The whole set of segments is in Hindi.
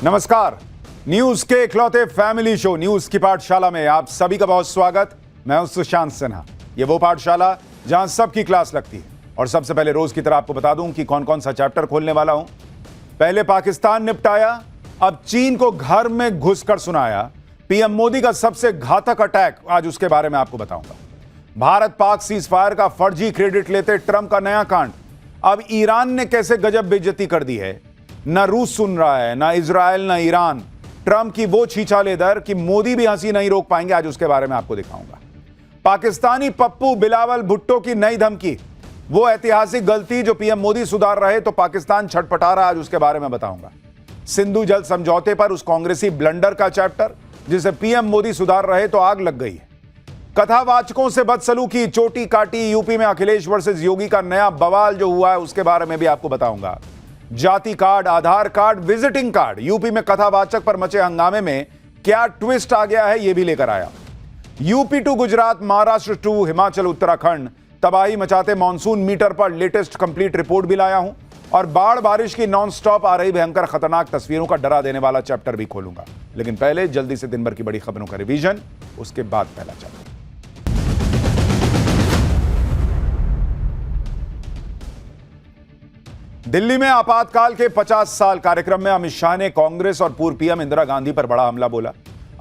नमस्कार। न्यूज के इकलौते फैमिली शो न्यूज की पाठशाला में आप सभी का बहुत स्वागत। मैं हूं सुशांत सिन्हा। ये वो पाठशाला जहां सबकी क्लास लगती है। और सबसे पहले रोज की तरह आपको बता दूं कि कौन कौन सा चैप्टर खोलने वाला हूं। पहले पाकिस्तान निपटाया, अब चीन को घर में घुसकर सुनाया। पीएम मोदी का सबसे घातक अटैक, आज उसके बारे में आपको बताऊंगा। भारत पाक सीज फायर का फर्जी क्रेडिट लेते ट्रंप का नया कांड। अब ईरान ने कैसे गजब बेइज्जती कर दी है। न रूस सुन रहा है, न इजराइल, न ईरान। ट्रंप की वो छीछाले दर कि मोदी भी हंसी नहीं रोक पाएंगे, आज उसके बारे में आपको दिखाऊंगा। पाकिस्तानी पप्पू बिलावल भुट्टो की नई धमकी, वो ऐतिहासिक गलती जो पीएम मोदी सुधार रहे तो पाकिस्तान छटपटा रहा, आज उसके बारे में बताऊंगा। सिंधु जल समझौते पर उस कांग्रेसी ब्लंडर का चैप्टर जिसे पीएम मोदी सुधार रहे तो आग लग गई है। कथावाचकों से बदसलूकी, चोटी काटी, यूपी में अखिलेश वर्सेस योगी का नया बवाल जो हुआ है उसके बारे में भी आपको बताऊंगा। जाति कार्ड, आधार कार्ड, विजिटिंग कार्ड, यूपी में कथावाचक पर मचे हंगामे में क्या ट्विस्ट आ गया है, यह भी लेकर आया। UP to Gujarat, Maharashtra to Himachal Uttarakhand, तबाही मचाते मॉनसून मीटर पर लेटेस्ट कंप्लीट रिपोर्ट भी लाया हूं। और बाढ़ बारिश की नॉन स्टॉप आ रही भयंकर खतरनाक तस्वीरों का डरा देने वाला चैप्टर भी खोलूंगा। लेकिन पहले जल्दी से दिन भर की बड़ी खबरों का रिवीजन, उसके बाद पहला चैप्टर। दिल्ली में आपातकाल के 50 साल कार्यक्रम में अमित शाह ने कांग्रेस और पूर्व पीएम इंदिरा गांधी पर बड़ा हमला बोला।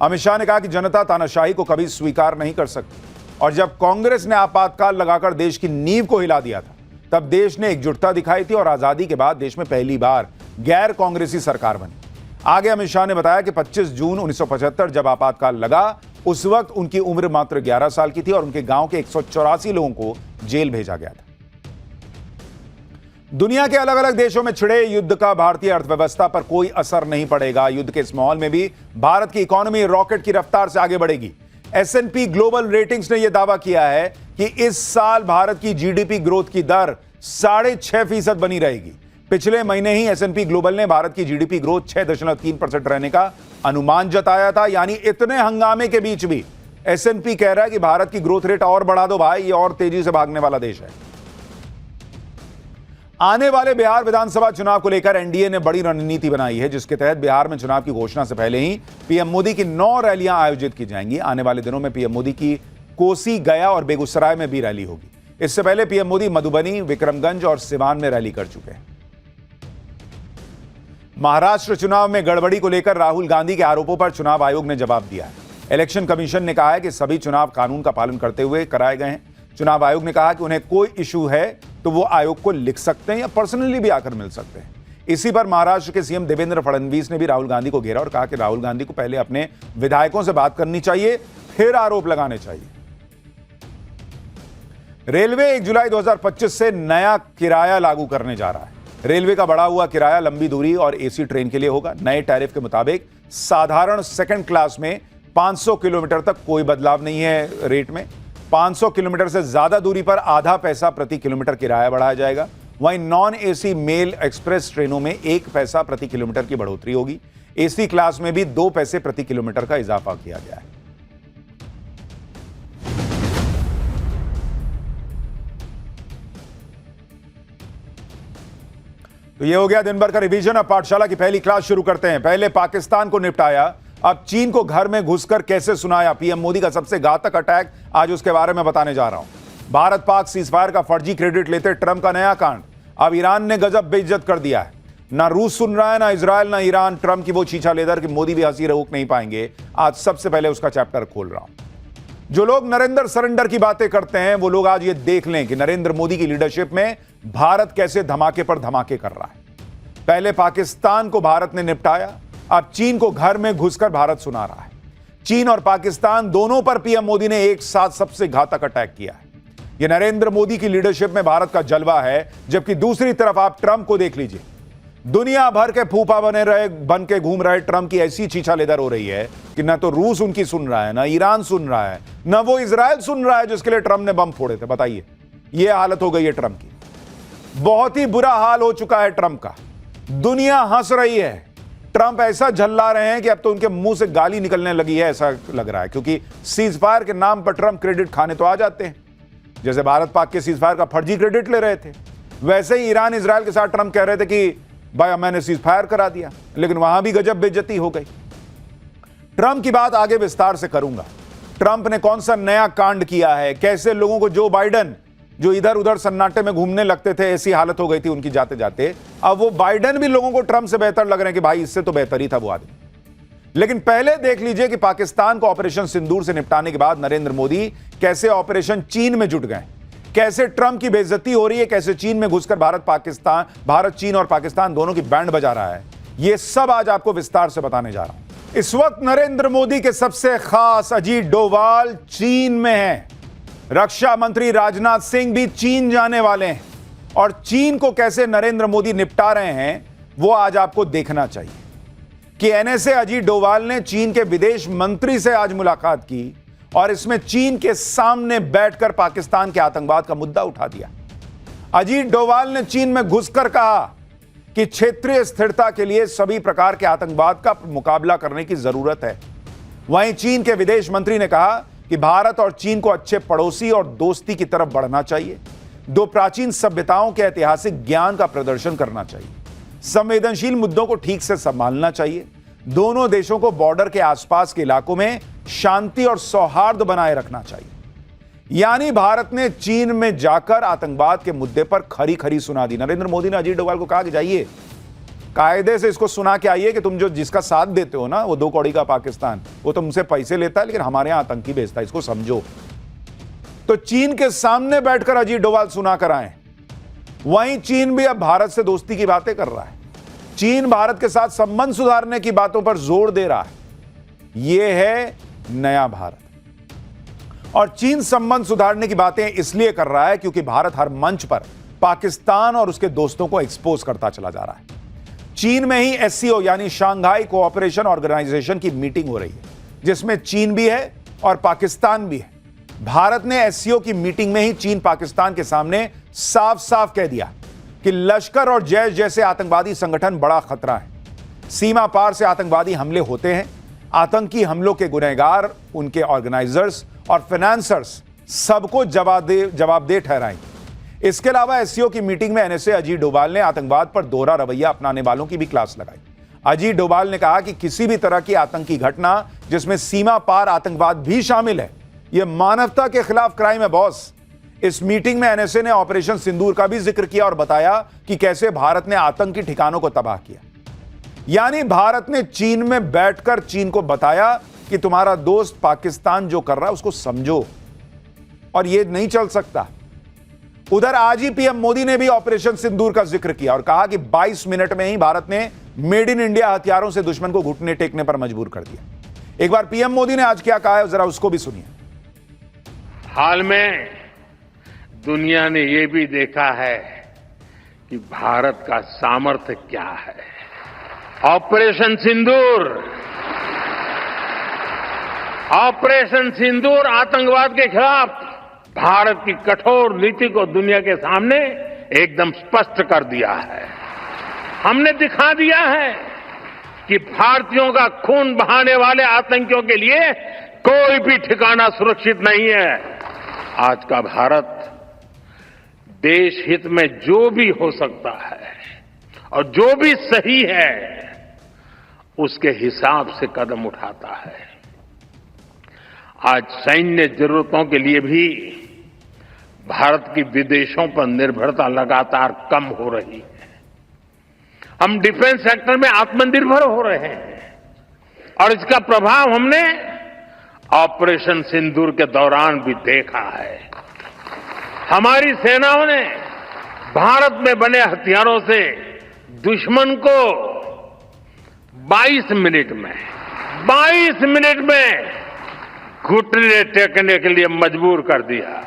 अमित शाह ने कहा कि जनता तानाशाही को कभी स्वीकार नहीं कर सकती और जब कांग्रेस ने आपातकाल लगाकर देश की नींव को हिला दिया था तब देश ने एकजुटता दिखाई थी और आजादी के बाद देश में पहली बार गैर कांग्रेसी सरकार बनी। आगे अमित शाह ने बताया कि 25 जून 1975 जब आपातकाल लगा उस वक्त उनकी उम्र मात्र 11 साल की थी और उनके गांव के 184 लोगों को जेल भेजा गया था। दुनिया के अलग अलग देशों में छिड़े युद्ध का भारतीय अर्थव्यवस्था पर कोई असर नहीं पड़ेगा। युद्ध के इस माहौल में भी भारत की इकोनॉमी रॉकेट की रफ्तार से आगे बढ़ेगी। S&P ग्लोबल रेटिंग्स ने यह दावा किया है कि इस साल भारत की जीडीपी ग्रोथ की दर 6.5% बनी रहेगी। पिछले महीने ही S&P ग्लोबल ने भारत की जीडीपी ग्रोथ 6.3% रहने का अनुमान जताया था। यानी इतने हंगामे के बीच भी S&P कह रहा है कि भारत की ग्रोथ रेट और बढ़ा दो भाई, ये और तेजी से भागने वाला देश है। आने वाले बिहार विधानसभा चुनाव को लेकर एनडीए ने बड़ी रणनीति बनाई है, जिसके तहत बिहार में चुनाव की घोषणा से पहले ही पीएम मोदी की 9 रैलियां आयोजित की जाएंगी। आने वाले दिनों में पीएम मोदी की कोसी, गया और बेगूसराय में भी रैली होगी। इससे पहले पीएम मोदी मधुबनी, विक्रमगंज और सिवान में रैली कर चुके हैं। महाराष्ट्र चुनाव में गड़बड़ी को लेकर राहुल गांधी के आरोपों पर चुनाव आयोग ने जवाब दिया है। इलेक्शन कमीशन ने कहा है कि सभी चुनाव कानून का पालन करते हुए कराए गए हैं। चुनाव आयोग ने कहा कि उन्हें कोई इशू है तो वो आयोग को लिख सकते हैं या पर्सनली भी आकर मिल सकते हैं। इसी पर महाराष्ट्र के सीएम देवेंद्र फडणवीस ने भी राहुल गांधी को घेरा और कहा कि राहुल गांधी को पहले अपने विधायकों से बात करनी चाहिए, फिर आरोप लगाने चाहिए। रेलवे 1 जुलाई 2025 से नया किराया लागू करने जा रहा है। रेलवे का बढ़ा हुआ किराया लंबी दूरी और एसी ट्रेन के लिए होगा। नए टैरिफ के मुताबिक साधारण सेकंड क्लास में 500 किलोमीटर तक कोई बदलाव नहीं है रेट में। 500 किलोमीटर से ज्यादा दूरी पर आधा पैसा प्रति किलोमीटर किराया बढ़ाया जाएगा। वहीं नॉन एसी मेल एक्सप्रेस ट्रेनों में 1 पैसा प्रति किलोमीटर की बढ़ोतरी होगी। एसी क्लास में भी 2 पैसे प्रति किलोमीटर का इजाफा किया गया है। तो यह हो गया दिन भर का रिवीजन। अब पाठशाला की पहली क्लास शुरू करते हैं। पहले पाकिस्तान को निपटाया, अब चीन को घर में घुसकर कैसे सुनाया। पीएम मोदी का सबसे घातक अटैक, आज उसके बारे में बताने जा रहा हूं। भारत पाक सीज फायर का फर्जी क्रेडिट लेते ट्रंप का नया कांड। अब ईरान ने गजब बेइज्जत कर दिया है। ना रूस सुन रहा है, ना इजराइल, ना ईरान। ट्रंप की वो छीछा लेदर कि मोदी भी हंसी रोक नहीं पाएंगे। आज सबसे पहले उसका चैप्टर खोल रहा हूं। जो लोग नरेंद्र सरेंडर की बातें करते हैं वो लोग आज ये देख लें कि नरेंद्र मोदी की लीडरशिप में भारत कैसे धमाके पर धमाके कर रहा है। पहले पाकिस्तान को भारत ने निपटाया, अब चीन को घर में घुसकर भारत सुना रहा है। चीन और पाकिस्तान दोनों पर पीएम मोदी ने एक साथ सबसे घातक अटैक किया है। यह नरेंद्र मोदी की लीडरशिप में भारत का जलवा है। जबकि दूसरी तरफ आप ट्रंप को देख लीजिए। दुनिया भर के फूफा बन के घूम रहे ट्रंप की ऐसी छीछा लेदर हो रही है कि ना तो रूस उनकी सुन रहा है, ना ईरान सुन रहा है, ना वो इजराइल सुन रहा है जिसके लिए ट्रंप ने बम फोड़े थे। बताइए, यह हालत हो गई है ट्रंप की। बहुत ही बुरा हाल हो चुका है ट्रंप का। दुनिया हंस रही है। ट्रंप ऐसा झल्ला रहे हैं कि अब तो उनके मुंह से गाली निकलने लगी है, ऐसा लग रहा है। क्योंकि सीज फायर के नाम पर ट्रंप क्रेडिट खाने तो आ जाते हैं। जैसे भारत पाक के सीज फायर का फर्जी क्रेडिट ले रहे थे, वैसे ही ईरान इजराइल के साथ ट्रंप कह रहे थे कि भाई मैंने सीज फायर करा दिया, लेकिन वहां भी गजब बेइज्जती हो गई। ट्रंप की बात आगे विस्तार से करूंगा। ट्रंप ने कौन सा नया कांड किया है, कैसे लोगों को जो बाइडन जो इधर उधर सन्नाटे में घूमने लगते थे, ऐसी हालत हो गई थी उनकी जाते जाते, अब वो बाइडन भी लोगों को ट्रंप से बेहतर लग रहे हैं कि भाई इससे तो बेहतर ही था वो आदमी। लेकिन पहले देख लीजिए कि पाकिस्तान को ऑपरेशन सिंदूर से निपटाने के बाद नरेंद्र मोदी कैसे ऑपरेशन चीन में जुट गए, कैसे ट्रंप की बेइज्जती हो रही है, कैसे चीन में घुसकर भारत चीन और पाकिस्तान दोनों की बैंड बजा रहा है। यह सब आज आपको विस्तार से बताने जा रहा हूं। इस वक्त नरेंद्र मोदी के सबसे खास अजीत डोभाल चीन में हैं। रक्षा मंत्री राजनाथ सिंह भी चीन जाने वाले हैं और चीन को कैसे नरेंद्र मोदी निपटा रहे हैं वो आज आपको देखना चाहिए कि एनएसए अजीत डोभाल ने चीन के विदेश मंत्री से आज मुलाकात की और इसमें चीन के सामने बैठकर पाकिस्तान के आतंकवाद का मुद्दा उठा दिया। अजीत डोभाल ने चीन में घुसकर कहा कि क्षेत्रीय स्थिरता के लिए सभी प्रकार के आतंकवाद का मुकाबला करने की जरूरत है। वहीं चीन के विदेश मंत्री ने कहा कि भारत और चीन को अच्छे पड़ोसी और दोस्ती की तरफ बढ़ना चाहिए, दो प्राचीन सभ्यताओं के ऐतिहासिक ज्ञान का प्रदर्शन करना चाहिए, संवेदनशील मुद्दों को ठीक से संभालना चाहिए, दोनों देशों को बॉर्डर के आसपास के इलाकों में शांति और सौहार्द बनाए रखना चाहिए। यानी भारत ने चीन में जाकर आतंकवाद के मुद्दे पर खरी खरी सुना दी। नरेंद्र मोदी ने अजीत डोभाल को कहा कि जाइए कायदे से इसको सुना के आइए कि तुम जो जिसका साथ देते हो ना, वो 2 कौड़ी का पाकिस्तान, वो तुमसे पैसे लेता है लेकिन हमारे यहां आतंकी भेजता है, इसको समझो। तो चीन के सामने बैठकर अजीत डोभाल सुना कर आए। वहीं चीन भी अब भारत से दोस्ती की बातें कर रहा है। चीन भारत के साथ संबंध सुधारने की बातों पर जोर दे रहा है। यह है नया भारत। और चीन संबंध सुधारने की बातें इसलिए कर रहा है क्योंकि भारत हर मंच पर पाकिस्तान और उसके दोस्तों को एक्सपोज करता चला जा रहा है। चीन में ही एससीओ यानी शांघाई कोऑपरेशन ऑर्गेनाइजेशन की मीटिंग हो रही है, जिसमें चीन भी है और पाकिस्तान भी है। भारत ने एससीओ की मीटिंग में ही चीन पाकिस्तान के सामने साफ साफ कह दिया कि लश्कर और जैश जैसे आतंकवादी संगठन बड़ा खतरा है। सीमा पार से आतंकवादी हमले होते हैं। आतंकी हमलों के गुनहगार, उनके ऑर्गेनाइजर्स और फाइनेंसर्स सबको जवाबदेह ठहराएंगे। इसके अलावा एससीओ की मीटिंग में एनएसए अजीत डोभाल ने आतंकवाद पर दोहरा रवैया अपनाने वालों की भी क्लास लगाई। अजीत डोभाल ने कहा कि किसी भी तरह की आतंकी घटना जिसमें सीमा पार आतंकवाद भी शामिल है, यह मानवता के खिलाफ क्राइम है बॉस। इस मीटिंग में एनएसए ने ऑपरेशन सिंदूर का भी जिक्र किया और बताया कि कैसे भारत ने आतंकी ठिकानों को तबाह किया। यानी भारत ने चीन में बैठकर चीन को बताया कि तुम्हारा दोस्त पाकिस्तान जो कर रहा है उसको समझो और यह नहीं चल सकता। उधर आज ही पीएम मोदी ने भी ऑपरेशन सिंदूर का जिक्र किया और कहा कि 22 मिनट में ही भारत ने मेड इन इंडिया हथियारों से दुश्मन को घुटने टेकने पर मजबूर कर दिया। एक बार पीएम मोदी ने आज क्या कहा है, जरा उसको भी सुनिए। हाल में दुनिया ने यह भी देखा है कि भारत का सामर्थ्य क्या है। ऑपरेशन सिंदूर आतंकवाद के खिलाफ भारत की कठोर नीति को दुनिया के सामने एकदम स्पष्ट कर दिया है। हमने दिखा दिया है कि भारतीयों का खून बहाने वाले आतंकियों के लिए कोई भी ठिकाना सुरक्षित नहीं है। आज का भारत देश हित में जो भी हो सकता है और जो भी सही है उसके हिसाब से कदम उठाता है। आज सैन्य जरूरतों के लिए भी भारत की विदेशों पर निर्भरता लगातार कम हो रही है। हम डिफेंस सेक्टर में आत्मनिर्भर हो रहे हैं और इसका प्रभाव हमने ऑपरेशन सिंदूर के दौरान भी देखा है। हमारी सेनाओं ने भारत में बने हथियारों से दुश्मन को 22 मिनट में घुटने टेकने के लिए मजबूर कर दिया।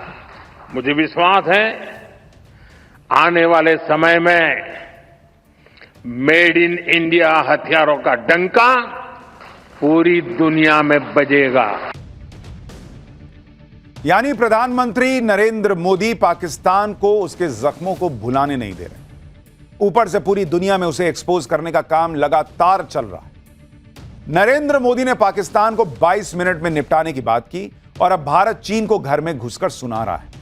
मुझे विश्वास है आने वाले समय में मेड इन इंडिया हथियारों का डंका पूरी दुनिया में बजेगा। यानी प्रधानमंत्री नरेंद्र मोदी पाकिस्तान को उसके जख्मों को भुलाने नहीं दे रहे, ऊपर से पूरी दुनिया में उसे एक्सपोज करने का काम लगातार चल रहा है। नरेंद्र मोदी ने पाकिस्तान को 22 मिनट में निपटाने की बात की और अब भारत चीन को घर में घुसकर सुना रहा है।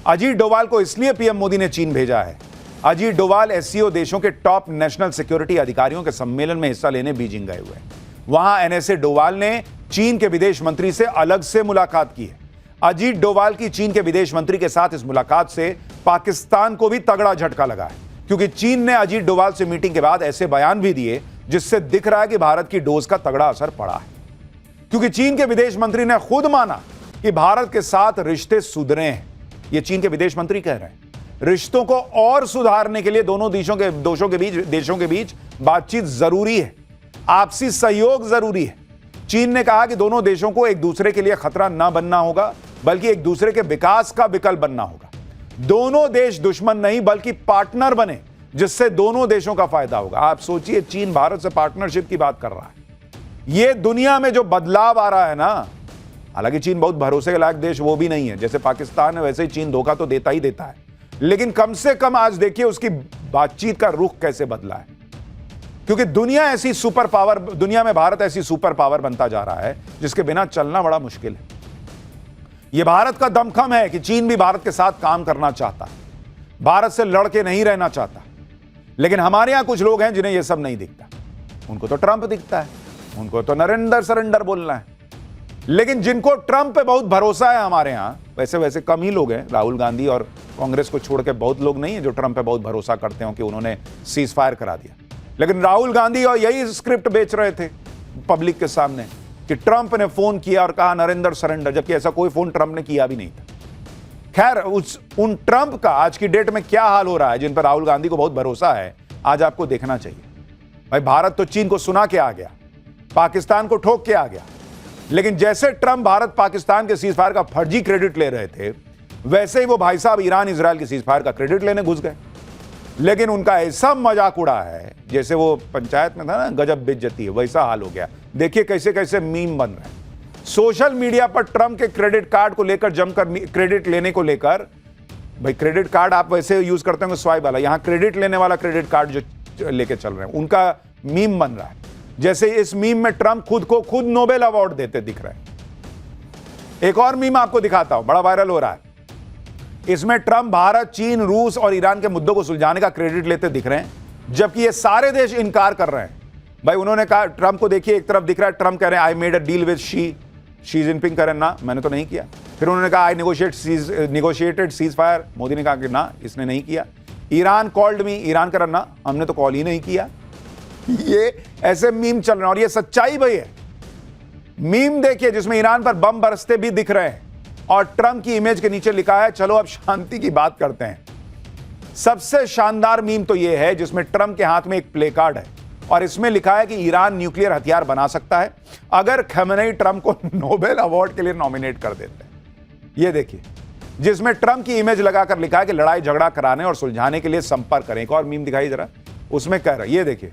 अजीत डोभाल को इसलिए पीएम मोदी ने चीन भेजा है अजीत डोवाल एससीओ देशों के टॉप नेशनल सिक्योरिटी अधिकारियों के सम्मेलन में हिस्सा लेने बीजिंग गए हुए हैं। वहां एनएसए डोवाल ने चीन के विदेश मंत्री से अलग से मुलाकात की है। अजीत डोवाल की चीन के विदेश मंत्री के साथ इस मुलाकात से पाकिस्तान को भी तगड़ा झटका लगा है, क्योंकि चीन ने अजीत डोवाल से मीटिंग के बाद ऐसे बयान भी दिए जिससे दिख रहा है कि भारत की डोज का तगड़ा असर पड़ा है। क्योंकि चीन के विदेश मंत्री ने खुद माना कि भारत के साथ रिश्ते सुधरे हैं। यह चीन के विदेश मंत्री कह रहे हैं। रिश्तों को और सुधारने के लिए दोनों देशों के बीच बातचीत जरूरी है, आपसी सहयोग जरूरी है। चीन ने कहा कि दोनों देशों को एक दूसरे के लिए खतरा न बनना होगा, बल्कि एक दूसरे के विकास का विकल्प बनना होगा। दोनों देश दुश्मन नहीं बल्कि पार्टनर बने, जिससे दोनों देशों का फायदा होगा। आप सोचिए, चीन भारत से पार्टनरशिप की बात कर रहा है। यह दुनिया में जो बदलाव आ रहा है ना, हालांकि चीन बहुत भरोसे के लायक देश वो भी नहीं है, जैसे पाकिस्तान है वैसे ही चीन धोखा तो देता ही देता है, लेकिन कम से कम आज देखिए उसकी बातचीत का रुख कैसे बदला है। क्योंकि दुनिया में भारत ऐसी सुपर पावर बनता जा रहा है जिसके बिना चलना बड़ा मुश्किल है। यह भारत का दमखम है कि चीन भी भारत के साथ काम करना चाहता है, भारत से लड़के नहीं रहना चाहता। लेकिन हमारे यहां कुछ लोग हैं जिन्हें यह सब नहीं दिखता। उनको तो ट्रंप दिखता है, उनको तो नरेंद्र सरेंडर बोलना है। लेकिन जिनको ट्रंप पे बहुत भरोसा है हमारे यहां, वैसे कम ही लोग हैं। राहुल गांधी और कांग्रेस को छोड़ के बहुत लोग नहीं है जो ट्रंप पे बहुत भरोसा करते हो कि उन्होंने सीज फायर करा दिया। लेकिन राहुल गांधी और यही स्क्रिप्ट बेच रहे थे पब्लिक के सामने कि ट्रंप ने फोन किया और कहा नरेंद्र सरेंडर, जबकि ऐसा कोई फोन ट्रंप ने किया भी नहीं था। खैर, उन ट्रंप का आज की डेट में क्या हाल हो रहा है जिन पर राहुल गांधी को बहुत भरोसा है, आज आपको देखना चाहिए। भाई, भारत तो चीन को सुना के आ गया, पाकिस्तान को ठोक के आ गया, लेकिन जैसे ट्रंप भारत पाकिस्तान के सीज फायर का फर्जी क्रेडिट ले रहे थे, वैसे ही वो भाई साहब ईरान इजराइल के सीज फायर का क्रेडिट लेने घुस गए। लेकिन उनका ऐसा मजाक उड़ा है, जैसे वो पंचायत में था ना, गजब बेइज्जती है, वैसा हाल हो गया। देखिए कैसे कैसे मीम बन रहे हैं सोशल मीडिया पर ट्रंप के क्रेडिट कार्ड को लेकर, जमकर क्रेडिट लेने को लेकर। भाई, क्रेडिट कार्ड आप वैसे यूज करते होंगे स्वाइप वाला, यहां क्रेडिट लेने वाला क्रेडिट कार्ड जो लेके चल रहे हैं, उनका मीम बन रहा है। जैसे इस मीम में ट्रंप खुद नोबेल अवार्ड देते दिख रहे हैं। एक और मीम आपको दिखाता हूं, बड़ा वायरल हो रहा है। इसमें ट्रंप भारत, चीन, रूस और ईरान के मुद्दों को सुलझाने का क्रेडिट लेते दिख रहे हैं, जबकि ये सारे देश इनकार कर रहे हैं। भाई, उन्होंने कहा, ट्रंप को देखिए, एक तरफ दिख रहा है ट्रंप कह रहे हैं I made a deal with Xi Jinping, कह रहे हैं ना मैंने तो नहीं किया। फिर उन्होंने कहा आई नेगोशिएटेड सीज फायर, मोदी ने कहा कि ना इसने नहीं किया। ईरान कॉल्ड मी, ईरान कह रहा ना हमने तो कॉल ही नहीं किया। ये ऐसे मीम चल रहे हैं और ये सच्चाई भाई है। मीम देखिए जिसमें ईरान पर बम बरसते भी दिख रहे हैं और ट्रंप की इमेज के नीचे लिखा है चलो अब शांति की बात करते हैं। सबसे शानदार मीम तो यह है जिसमें ट्रंप के हाथ में एक प्ले कार्ड है और इसमें लिखा है कि ईरान न्यूक्लियर हथियार बना सकता है अगर खमेनेई ट्रंप को नोबेल अवार्ड के लिए नॉमिनेट कर देते हैं। यह देखिए, जिसमें ट्रंप की इमेज लगाकर लिखा है कि लड़ाई झगड़ा कराने और सुलझाने के लिए संपर्क करें। एक और मीम दिखाई जरा, उसमें कह रहा है, ये देखिए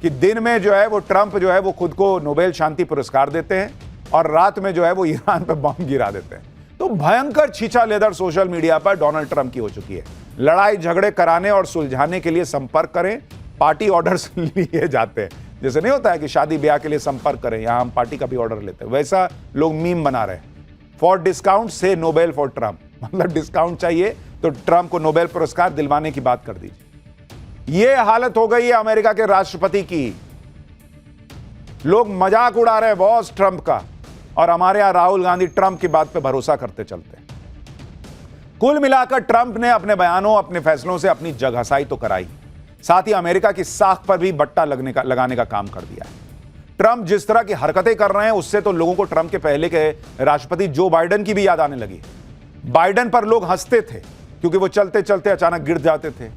कि दिन में जो है वो ट्रंप जो है वो खुद को नोबेल शांति पुरस्कार देते हैं और रात में जो है वो ईरान पर बम गिरा देते हैं। तो भयंकर छीछा लेदर सोशल मीडिया पर डोनाल्ड ट्रंप की हो चुकी है। लड़ाई झगड़े कराने और सुलझाने के लिए संपर्क करें, पार्टी ऑर्डर्स लिए जाते हैं। जैसे नहीं होता है कि शादी ब्याह के लिए संपर्क करें, यहां हम पार्टी का भी ऑर्डर लेते हैं, वैसा लोग मीम बना रहे हैं। फॉर डिस्काउंट से नोबेल फॉर ट्रंप, मतलब डिस्काउंट चाहिए तो ट्रंप को नोबेल पुरस्कार दिलवाने की बात कर दीजिए। यह हालत हो गई है अमेरिका के राष्ट्रपति की। लोग मजाक उड़ा रहे हैं बॉस ट्रंप का, और हमारे यहां राहुल गांधी ट्रंप की बात पे भरोसा करते चलते हैं। कुल मिलाकर ट्रंप ने अपने बयानों, अपने फैसलों से अपनी जगहसाई तो कराई, साथ ही अमेरिका की साख पर भी बट्टा लगाने का काम कर दिया है। ट्रंप जिस तरह की हरकतें कर रहे हैं उससे तो लोगों को ट्रंप के पहले के राष्ट्रपति जो बाइडेन की भी याद आने लगी। बाइडेन पर लोग हंसते थे क्योंकि वो चलते चलते अचानक गिर जाते थे,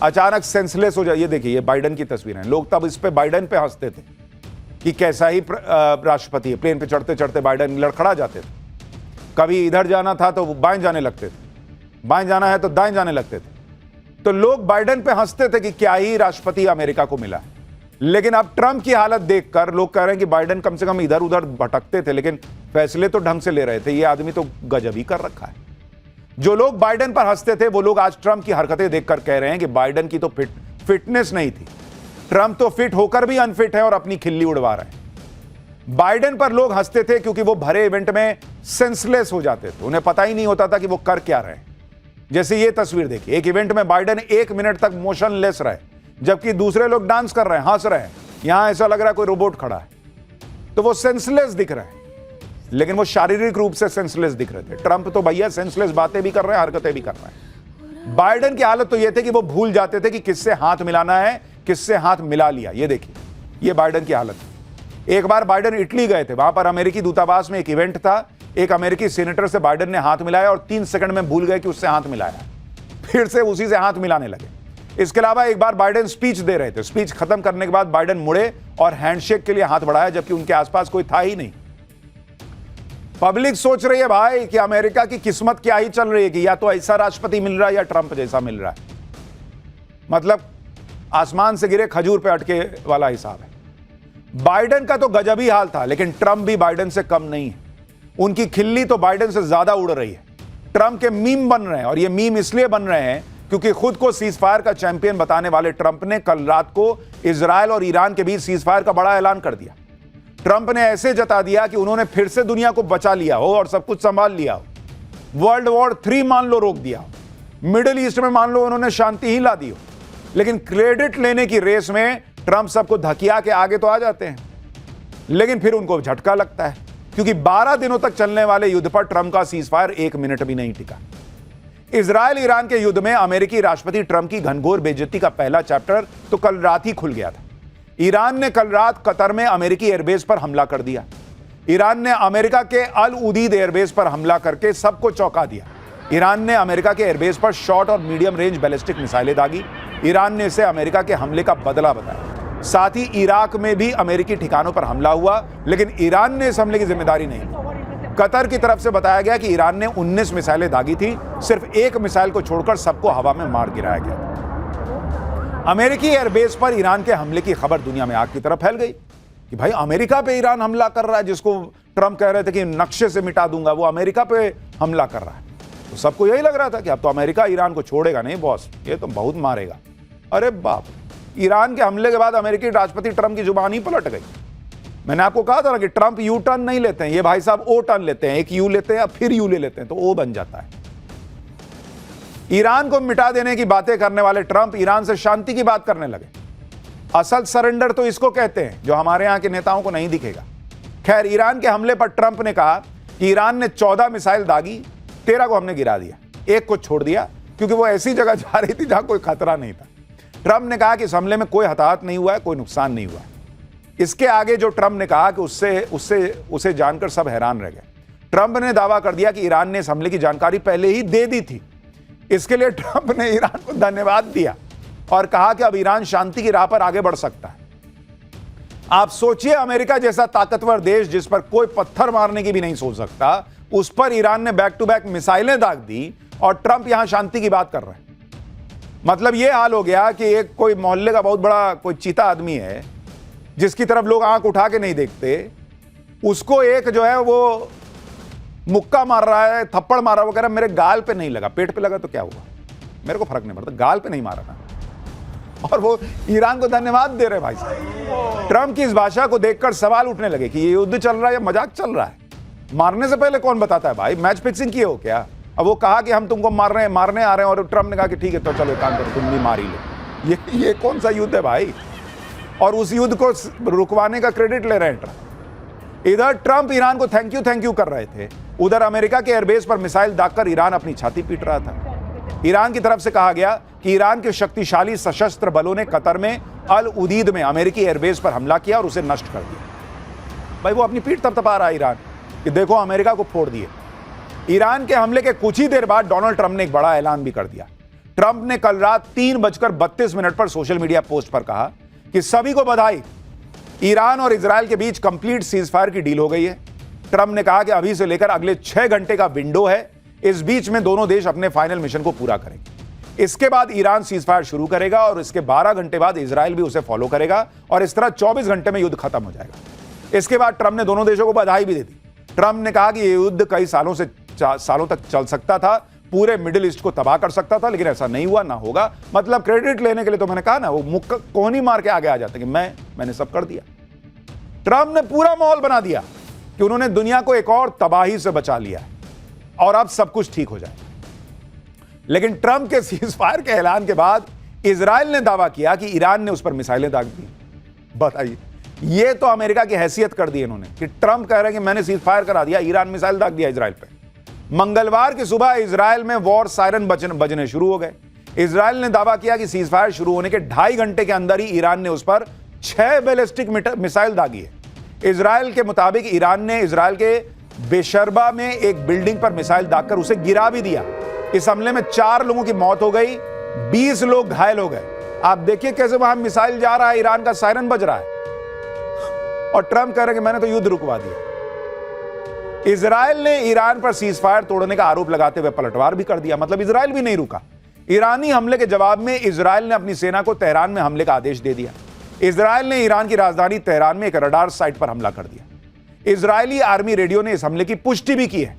अचानक सेंसलेस हो जाए। ये देखिए, ये बाइडेन की तस्वीरें, लोग तब इस पे बाइडेन पे हंसते थे कि कैसा ही राष्ट्रपति है। प्लेन पे चढ़ते चढ़ते बाइडेन लड़खड़ा जाते थे, कभी इधर जाना था तो बाएं जाने लगते थे, बाएं जाना है तो दाएं जाने लगते थे। तो लोग बाइडेन पे हंसते थे कि क्या ही राष्ट्रपति अमेरिका को मिला है। लेकिन अब ट्रंप की हालत देखकर लोग कह रहे हैं कि बाइडेन कम से कम इधर उधर भटकते थे लेकिन फैसले तो ढंग से ले रहे थे, ये आदमी तो गजब ही कर रखा है। जो लोग बाइडेन पर हंसते थे वो लोग आज ट्रंप की हरकतें देखकर कह रहे हैं कि बाइडेन की तो फिटनेस नहीं थी, ट्रंप तो फिट होकर भी अनफिट है और अपनी खिल्ली उड़वा रहे हैं। बाइडेन पर लोग हंसते थे क्योंकि वो भरे इवेंट में सेंसलेस हो जाते थे, उन्हें पता ही नहीं होता था कि वो कर क्या रहे हैं। जैसे ये तस्वीर देखिए, एक इवेंट में बाइडेन 1 मिनट तक मोशनलेस रहे, जबकि दूसरे लोग डांस कर रहे हैं, हंस रहे हैं। यहां ऐसा लग रहा है कोई रोबोट खड़ा है, तो वो सेंसलेस दिख रहे हैं, लेकिन वो शारीरिक रूप से सेंसलेस दिख रहे थे। ट्रंप तो भैया सेंसलेस बातें भी कर रहे हैं, हरकतें भी कर रहे हैं। बाइडेन की हालत तो ये थी कि वो भूल जाते थे कि किससे हाथ मिलाना है, किससे हाथ मिला लिया। ये देखिए, ये बाइडेन की हालत है। एक बार बाइडेन इटली गए थे, वहां पर अमेरिकी दूतावास में एक इवेंट था, एक अमेरिकी सीनेटर से बाइडेन ने हाथ मिलाया और 3 सेकंड में भूल गए कि उससे हाथ मिलाया, फिर से उसी से हाथ मिलाने लगे। इसके अलावा एक बार बाइडेन स्पीच दे रहे थे, स्पीच खत्म करने के बाद बाइडेन मुड़े और हैंडशेक के लिए हाथ बढ़ाया, जबकि उनके आसपास कोई था ही नहीं। पब्लिक सोच रही है भाई कि अमेरिका की किस्मत क्या ही चल रही है कि या तो ऐसा राष्ट्रपति मिल रहा है या ट्रंप जैसा मिल रहा है। मतलब आसमान से गिरे खजूर पे अटके वाला हिसाब है। बाइडेन का तो गजब ही हाल था, लेकिन ट्रंप भी बाइडेन से कम नहीं है। उनकी खिल्ली तो बाइडेन से ज्यादा उड़ रही है। ट्रंप के मीम बन रहे हैं, और ये मीम इसलिए बन रहे हैं क्योंकि खुद को सीजफायर का चैंपियन बताने वाले ट्रंप ने कल रात को इजरायल और ईरान के बीच सीजफायर का बड़ा ऐलान कर दिया। ट्रंप ने ऐसे जता दिया कि उन्होंने फिर से दुनिया को बचा लिया हो और सब कुछ संभाल लिया हो। वर्ल्ड वॉर 3 मान लो रोक दिया हो, मिडिल ईस्ट में मान लो उन्होंने शांति ही ला दी हो। लेकिन क्रेडिट लेने की रेस में ट्रंप सबको धकिया के आगे तो आ जाते हैं, लेकिन फिर उनको झटका लगता है, क्योंकि 12 दिनों तक चलने वाले युद्ध पर ट्रंप का सीजफायर 1 मिनट भी नहीं टिका। इजरायल ईरान के युद्ध में अमेरिकी राष्ट्रपति ट्रंप की घनघोर बेइज्जती का पहला चैप्टर तो कल रात ही खुल गया था। ईरान ने कल रात कतर में अमेरिकी एयरबेस पर हमला कर दिया। ईरान ने अमेरिका के अल उदीद एयरबेस पर हमला करके सबको चौंका दिया। ईरान ने अमेरिका के एयरबेस पर शॉर्ट और मीडियम रेंज बैलिस्टिक मिसाइलें दागी। ईरान ने इसे अमेरिका के हमले का बदला बताया। साथ ही इराक में भी अमेरिकी ठिकानों पर हमला हुआ, लेकिन ईरान ने इस हमले की जिम्मेदारी नहीं ली। कतर की तरफ से बताया गया कि ईरान ने 19 मिसाइलें दागी थी, सिर्फ एक मिसाइल को छोड़कर सबको हवा में मार गिराया गया। अमेरिकी एयरबेस पर ईरान के हमले की खबर दुनिया में आग की तरह फैल गई कि भाई अमेरिका पे ईरान हमला कर रहा है, जिसको ट्रंप कह रहे थे कि नक्शे से मिटा दूंगा, वो अमेरिका पे हमला कर रहा है। तो सबको यही लग रहा था कि अब तो अमेरिका ईरान को छोड़ेगा नहीं बॉस, ये तो बहुत मारेगा। अरे बाप, ईरान के हमले के बाद अमेरिकी राष्ट्रपति ट्रंप की जुबान ही पलट गई। मैंने आपको कहा था ना कि ट्रंप यू टर्न नहीं लेते हैं, ये भाई साहब ओ टर्न लेते हैं। एक यू लेते हैं फिर यू ले लेते हैं, तो ओ बन जाता है। ईरान को मिटा देने की बातें करने वाले ट्रंप ईरान से शांति की बात करने लगे। असल सरेंडर तो इसको कहते हैं, जो हमारे यहां के नेताओं को नहीं दिखेगा। खैर, ईरान के हमले पर ट्रंप ने कहा कि ईरान ने 14 मिसाइल दागी, 13 को हमने गिरा दिया, एक को छोड़ दिया क्योंकि वो ऐसी जगह जा रही थी जहां कोई खतरा नहीं था। ट्रंप ने कहा कि इस हमले में कोई हताहत नहीं हुआ है, कोई नुकसान नहीं हुआ है। इसके आगे जो ट्रंप ने कहा कि उसे जानकर सब हैरान रह गए। ट्रंप ने दावा कर दिया कि ईरान ने इस हमले की जानकारी पहले ही दे दी थी। इसके लिए ट्रंप ने ईरान को धन्यवाद दिया और कहा कि अब ईरान शांति की राह पर आगे बढ़ सकता है। आप सोचिए, अमेरिका जैसा ताकतवर देश जिस पर कोई पत्थर मारने की भी नहीं सोच सकता, उस पर ईरान ने बैक टू बैक मिसाइलें दाग दी और ट्रंप यहां शांति की बात कर रहे हैं। मतलब यह हाल हो गया कि एक कोई मोहल्ले का बहुत बड़ा कोई चीता आदमी है जिसकी तरफ लोग आंख उठा के नहीं देखते, उसको एक जो है वो मुक्का मार रहा है, थप्पड़ मार रहा है, वो कह रहा है मेरे गाल पे नहीं लगा, पेट पे लगा तो क्या हुआ, मेरे को फर्क नहीं पड़ता, गाल पे नहीं मारा था। और वो ईरान को धन्यवाद दे रहे भाई साहब। ट्रंप की इस भाषा को देखकर सवाल उठने लगे कि ये युद्ध चल रहा है या मजाक चल रहा है। मारने से पहले कौन बताता है भाई, मैच फिक्सिंग किए हो क्या? अब वो कहा कि हम तुमको मारने आ रहे हैं और ट्रंप ने कहा कि ठीक है तो चलो काम करो, तुम भी मार ही लो। ये कौन सा युद्ध है भाई? और उस युद्ध को रुकवाने का क्रेडिट ले रहे हैं ट्रंप। इधर ट्रंप ईरान को थैंक यू कर रहे थे, उधर अमेरिका के एयरबेस पर मिसाइल दागकर ईरान अपनी छाती पीट रहा था। ईरान की तरफ से कहा गया कि ईरान के शक्तिशाली सशस्त्र बलों ने कतर में अल उदीद में अमेरिकी एयरबेस पर हमला किया और उसे नष्ट कर दिया। भाई वो अपनी पीठ थपथपा रहा है ईरान कि देखो अमेरिका को फोड़ दिए। ईरान के हमले के कुछ ही देर बाद डोनाल्ड ट्रंप ने एक बड़ा ऐलान भी कर दिया। ट्रंप ने कल रात 3:32 पर सोशल मीडिया पोस्ट पर कहा कि सभी को बधाई, ईरान और इजरायल के बीच कंप्लीट सीजफायर की डील हो गई है। ट्रंप ने कहा कि अभी से लेकर अगले 6 घंटे का विंडो है, इस बीच में दोनों देश अपने फाइनल मिशन को पूरा करेंगे। इसके बाद ईरान सीजफायर शुरू करेगा और इसके 12 घंटे बाद इजरायल भी उसे फॉलो करेगा और इस तरह 24 घंटे में युद्ध खत्म हो जाएगा। इसके बाद ट्रंप ने दोनों देशों को बधाई भी दे दी। ट्रंप ने कहा कि यह युद्ध कई सालों तक चल सकता था, पूरे मिडिल ईस्ट को तबाह कर सकता था, लेकिन ऐसा नहीं हुआ, ना होगा। मतलब क्रेडिट लेने के लिए तो मैंने कहा ना, वो मुक्का कोहनी मार के आगे आ जाते कि मैंने सब कर दिया। ट्रंप ने पूरा माहौल बना दिया कि उन्होंने दुनिया को एक और तबाही से बचा लिया है और अब सब कुछ ठीक हो जाए। लेकिन ट्रंप के सीज फायर के ऐलान के बाद इजराइल ने दावा किया कि ईरान ने उस पर मिसाइलें दाग दी। बताइए, यह तो अमेरिका की हैसियत कर दी इन्होंने कि ट्रंप कह रहे हैं कि मैंने सीज फायर करा दिया, ईरान मिसाइल दाग दिया इजराइल पे। मंगलवार की सुबह इजराइल में वॉर सायरन बजने शुरू हो गए। इजराइल ने दावा किया कि सीज फायर शुरू होने के 2.5 घंटे के अंदर ही ईरान ने उस पर 6 बैलिस्टिक मिसाइल दागी है। इजराइल के मुताबिक ईरान ने इजराइल के बेशरबा में एक बिल्डिंग पर मिसाइल दागकर उसे गिरा भी दिया। इस हमले में 4 लोगों की मौत हो गई, 20 लोग घायल हो गए। आप देखिए कैसे वहां मिसाइल जा रहा है, ईरान का सायरन बज रहा है, और ट्रंप कह रहे हैं कि मैंने तो युद्ध रुकवा दिया। इजराइल ने ईरान पर सीज फायर तोड़ने का आरोप लगाते हुए पलटवार भी कर दिया। मतलब इजराइल भी नहीं रुका। ईरानी हमले के जवाब में इजराइल ने अपनी सेना को तेहरान में हमले का आदेश दे दिया। इजराइल ने ईरान की राजधानी तेहरान में एक रडार साइट पर हमला कर दिया। इजरायली आर्मी रेडियो ने इस हमले की पुष्टि भी की है।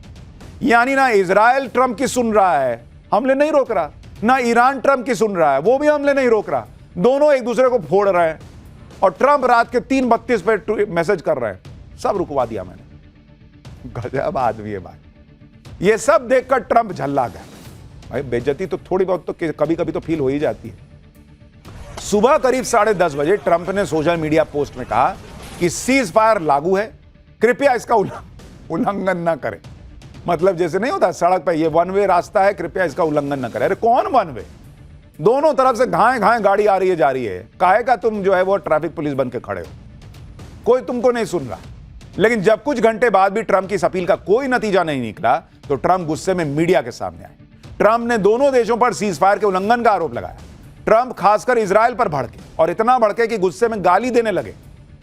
यानी ना इजराइल ट्रंप की सुन रहा है, हमले नहीं रोक रहा, ना ईरान ट्रंप की सुन रहा है, वो भी हमले नहीं रोक रहा। दोनों एक दूसरे को फोड़ रहे हैं, और ट्रंप रात के 3:32 पे मैसेज कर रहे हैं, सब रुकवा दिया मैंने। गजब आदमी है भाई। ये सब देखकर ट्रंप झल्ला गया। भाई बेइज्जती तो थोड़ी बहुत तो कभी कभी तो फील हो ही जाती है। सुबह करीब 10:30 बजे ट्रंप ने सोशल मीडिया पोस्ट में कहा कि सीज फायर लागू है, कृपया इसका उल्लंघन ना करें। मतलब जैसे नहीं होता सड़क पर, ये वन वे रास्ता है, कृपया इसका उल्लंघन ना करें। अरे कौन वन वे? दोनों तरफ से घाए घाए गाड़ी आ रही है, जा रही है। काहे का तुम जो है वो ट्रैफिक पुलिस बन के खड़े हो? कोई तुमको नहीं सुन रहा। लेकिन जब कुछ घंटे बाद भी ट्रंप की इस अपील का कोई नतीजा नहीं निकला, तो ट्रंप गुस्से में मीडिया के सामने आए। ट्रंप ने दोनों देशों पर सीज फायर के उल्लंघन का आरोप लगाया। ट्रंप खासकर इजराइल पर भड़के, और इतना भड़के कि गुस्से में गाली देने लगे।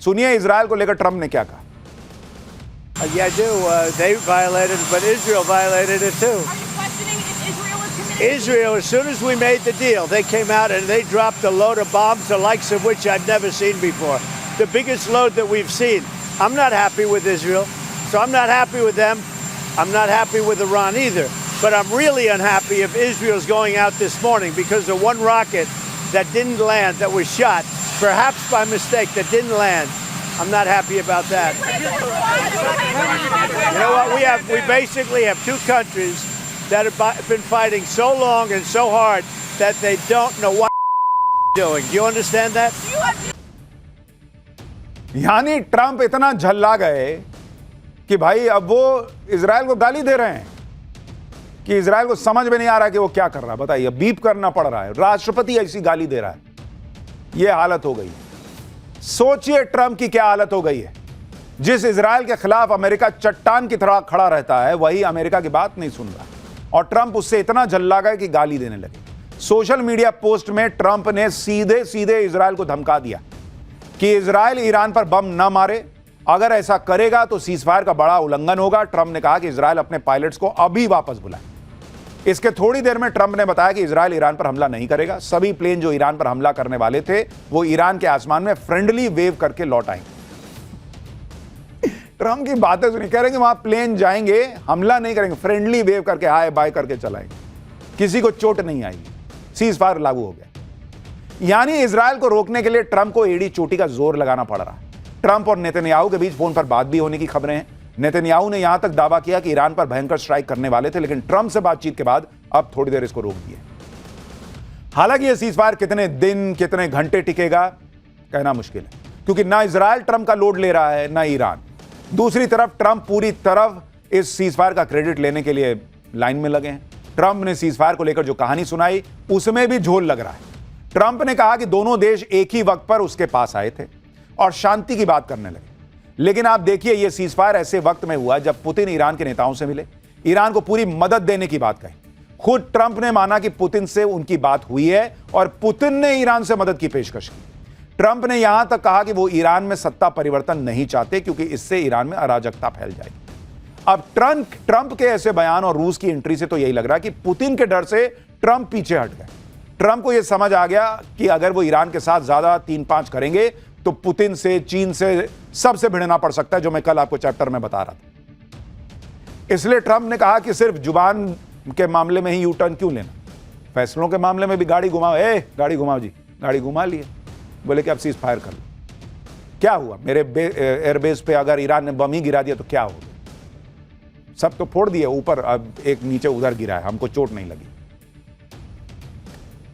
सुनिए इजराइल को लेकर ट्रंप ने क्या कहा। Yeah, I do. They violated it, but Israel violated it too. Are you questioning if Israel is committed? Israel, as soon as we made the deal, they came out and they dropped a load of bombs, the likes of which I've never seen before. The biggest load that we've seen. I'm not happy with Israel, so I'm not happy with them. I'm not happy with Iran either. But I'm really unhappy if Israel's going out this morning because of one rocket that didn't land, that was shot, perhaps by mistake, that didn't land. I'm not happy about that. You know what? We basically have two countries that have been fighting so long and so hard that they don't know what doing. Do you understand that? यानी ट्रंप इतना झल्ला गए कि भाई अब वो इजराइल को गाली दे रहे हैं कि इजराइल को समझ में नहीं आ रहा कि वो क्या कर रहा है। बताइए, बीप करना पड़ रहा है, राष्ट्रपति ऐसी गाली दे रहा है। ये हालत हो गई। सोचिए ट्रंप की क्या हालत हो गई है। जिस इजराइल के खिलाफ अमेरिका चट्टान की तरह खड़ा रहता है, वही अमेरिका की बात नहीं सुन रहा, और ट्रंप उससे इतना झल्ला गए कि गाली देने लगे। सोशल मीडिया पोस्ट में ट्रंप ने सीधे सीधे इजराइल को धमका दिया कि इजराइल ईरान पर बम न मारे, अगर ऐसा करेगा तो सीजफायर का बड़ा उल्लंघन होगा। ट्रंप ने कहा कि इजराइल अपने पायलट्स को अभी वापस बुलाए। इसके थोड़ी देर में ट्रंप ने बताया कि इजराइल ईरान पर हमला नहीं करेगा। सभी प्लेन जो ईरान पर हमला करने वाले थे वो ईरान के आसमान में फ्रेंडली वेव करके लौट आएंगे। ट्रंप की बातें सुनी, कह रहे हैं कि वहां प्लेन जाएंगे, हमला नहीं करेंगे, फ्रेंडली वेव करके हाय बाय करके चलाएंगे, किसी को चोट नहीं आएगी। सीज फायर लागू हो गया। यानी इजराइल को रोकने के लिए ट्रंप को एड़ी चोटी का जोर लगाना पड़ रहा है। ट्रंप और नेतन्याहू के बीच फोन पर बात भी होने की खबरें हैं। नेतन्याहू ने यहां तक दावा किया कि ईरान पर भयंकर स्ट्राइक करने वाले थे, लेकिन ट्रंप से बातचीत के बाद अब थोड़ी देर इसको रोक दिया। हालांकि यह सीजफायर कितने दिन कितने घंटे टिकेगा कहना मुश्किल है, क्योंकि ना इजराइल ट्रंप का लोड ले रहा है ना ईरान। दूसरी तरफ ट्रंप पूरी तरफ इस सीजफायर का क्रेडिट लेने के लिए लाइन में लगे हैं। ट्रंप ने सीजफायर को लेकर जो कहानी सुनाई उसमें भी झोल लग रहा है। ट्रंप ने कहा कि दोनों देश एक ही वक्त पर उसके पास आए थे और शांति की बात करने लगे। लेकिन आप देखिए, यह सीजफायर ऐसे वक्त में हुआ जब पुतिन ईरान के नेताओं से मिले, ईरान को पूरी मदद देने की बात कही। खुद ट्रंप ने माना कि पुतिन से उनकी बात हुई है और पुतिन ने ईरान से मदद की पेशकश की। ट्रंप ने यहां तक कहा कि वो ईरान में सत्ता परिवर्तन नहीं चाहते, क्योंकि इससे ईरान में अराजकता फैल जाएगी। अब ट्रंप के ऐसे बयान और रूस की एंट्री से तो यही लग रहा है कि पुतिन के डर से ट्रंप पीछे हट गए। ट्रंप को यह समझ आ गया कि अगर वो ईरान के साथ ज्यादा 3-5 करेंगे तो पुतिन से, चीन से, सबसे भिड़ना पड़ सकता है, जो मैं कल आपको चैप्टर में बता रहा था। इसलिए ट्रंप ने कहा कि सिर्फ जुबान के मामले में ही यू टर्न क्यों लेना, फैसलों के मामले में भी गाड़ी घुमाओ। गाड़ी घुमाओ जी, गाड़ी घुमा लिए, बोले कि अब सीज फायर कर लो। क्या हुआ? मेरे एयरबेस पे अगर ईरान ने बम ही गिरा दिया तो क्या होगा? सब तो फोड़ दिए ऊपर, अब एक नीचे उधर गिरा है, हमको चोट नहीं लगी।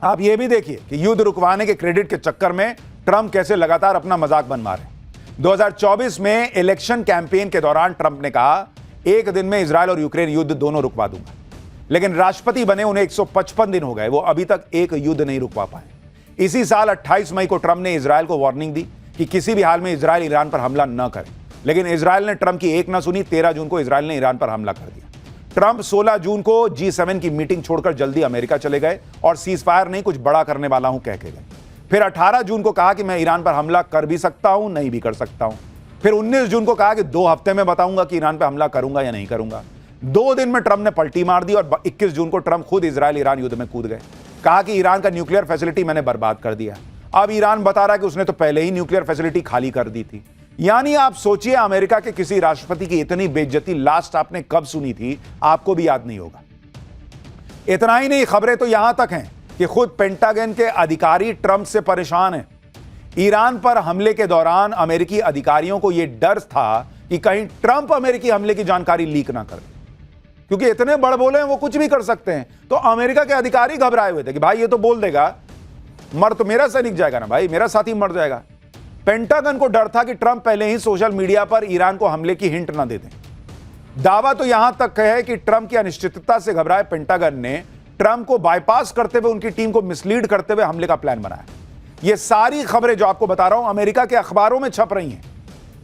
आप ये भी देखिए कि युद्ध रुकवाने के क्रेडिट के चक्कर में ट्रंप कैसे लगातार अपना मजाक बनवा रहे हैं। 2024 में इलेक्शन कैंपेन के दौरान ट्रंप ने कहा एक दिन में इजरायल और यूक्रेन युद्ध दोनों रुकवा दूंगा, लेकिन राष्ट्रपति बने उन्हें 155 दिन हो गए, वो अभी तक एक युद्ध नहीं रुकवा पाए। इसी साल 28 मई को ट्रंप ने इजरायल को वार्निंग दी कि किसी भी हाल में इजरायल ईरान पर हमला न करे, लेकिन इजरायल ने ट्रंप की एक न सुनी। 13 जून को इजरायल ने ईरान पर हमला कर दिया। ट्रंप 16 जून को G7 की मीटिंग छोड़कर जल्दी अमेरिका चले गए और सीज फायर नहीं, कुछ बड़ा करने वाला हूं कह के गए। फिर 18 जून को कहा कि मैं ईरान पर हमला कर भी सकता हूं, नहीं भी कर सकता हूं। फिर 19 जून को कहा कि 2 हफ्ते में बताऊंगा कि ईरान पर हमला करूंगा या नहीं करूंगा। 2 दिन में ट्रंप ने पलटी मार दी और 21 जून को ट्रंप खुद इजरायल ईरान युद्ध में कूद गए। कहा कि ईरान का न्यूक्लियर फैसिलिटी मैंने बर्बाद कर दिया। अब ईरान बता रहा है कि उसने तो पहले ही न्यूक्लियर फैसिलिटी खाली कर दी थी। यानी आप सोचिए, अमेरिका के किसी राष्ट्रपति की इतनी बेइज्जती लास्ट आपने कब सुनी थी, आपको भी याद नहीं होगा। इतना ही नहीं, खबरें तो यहां तक हैं कि खुद पेंटागन के अधिकारी ट्रंप से परेशान हैं। ईरान पर हमले के दौरान अमेरिकी अधिकारियों को यह डर था कि कहीं ट्रंप अमेरिकी हमले की जानकारी लीक ना कर दे, क्योंकि इतने बड़बोले हैं, वो कुछ भी कर सकते हैं। तो अमेरिका के अधिकारी घबराए हुए थे कि भाई ये तो बोल देगा, मर तो मेरा सैनिक जाएगा ना भाई, मेरा साथी मर जाएगा। पेंटागन को डर था कि ट्रंप पहले ही सोशल मीडिया पर ईरान को हमले की हिंट ना दे दें। दावा तो यहां तक है कि ट्रंप की अनिश्चितता से घबराए पेंटागन ने ट्रंप को बाईपास करते हुए उनकी टीम को मिसलीड करते हुए हमले का प्लान बनाया। ये सारी खबरें जो आपको बता रहा हूं अमेरिका के अखबारों में छप रही हैं।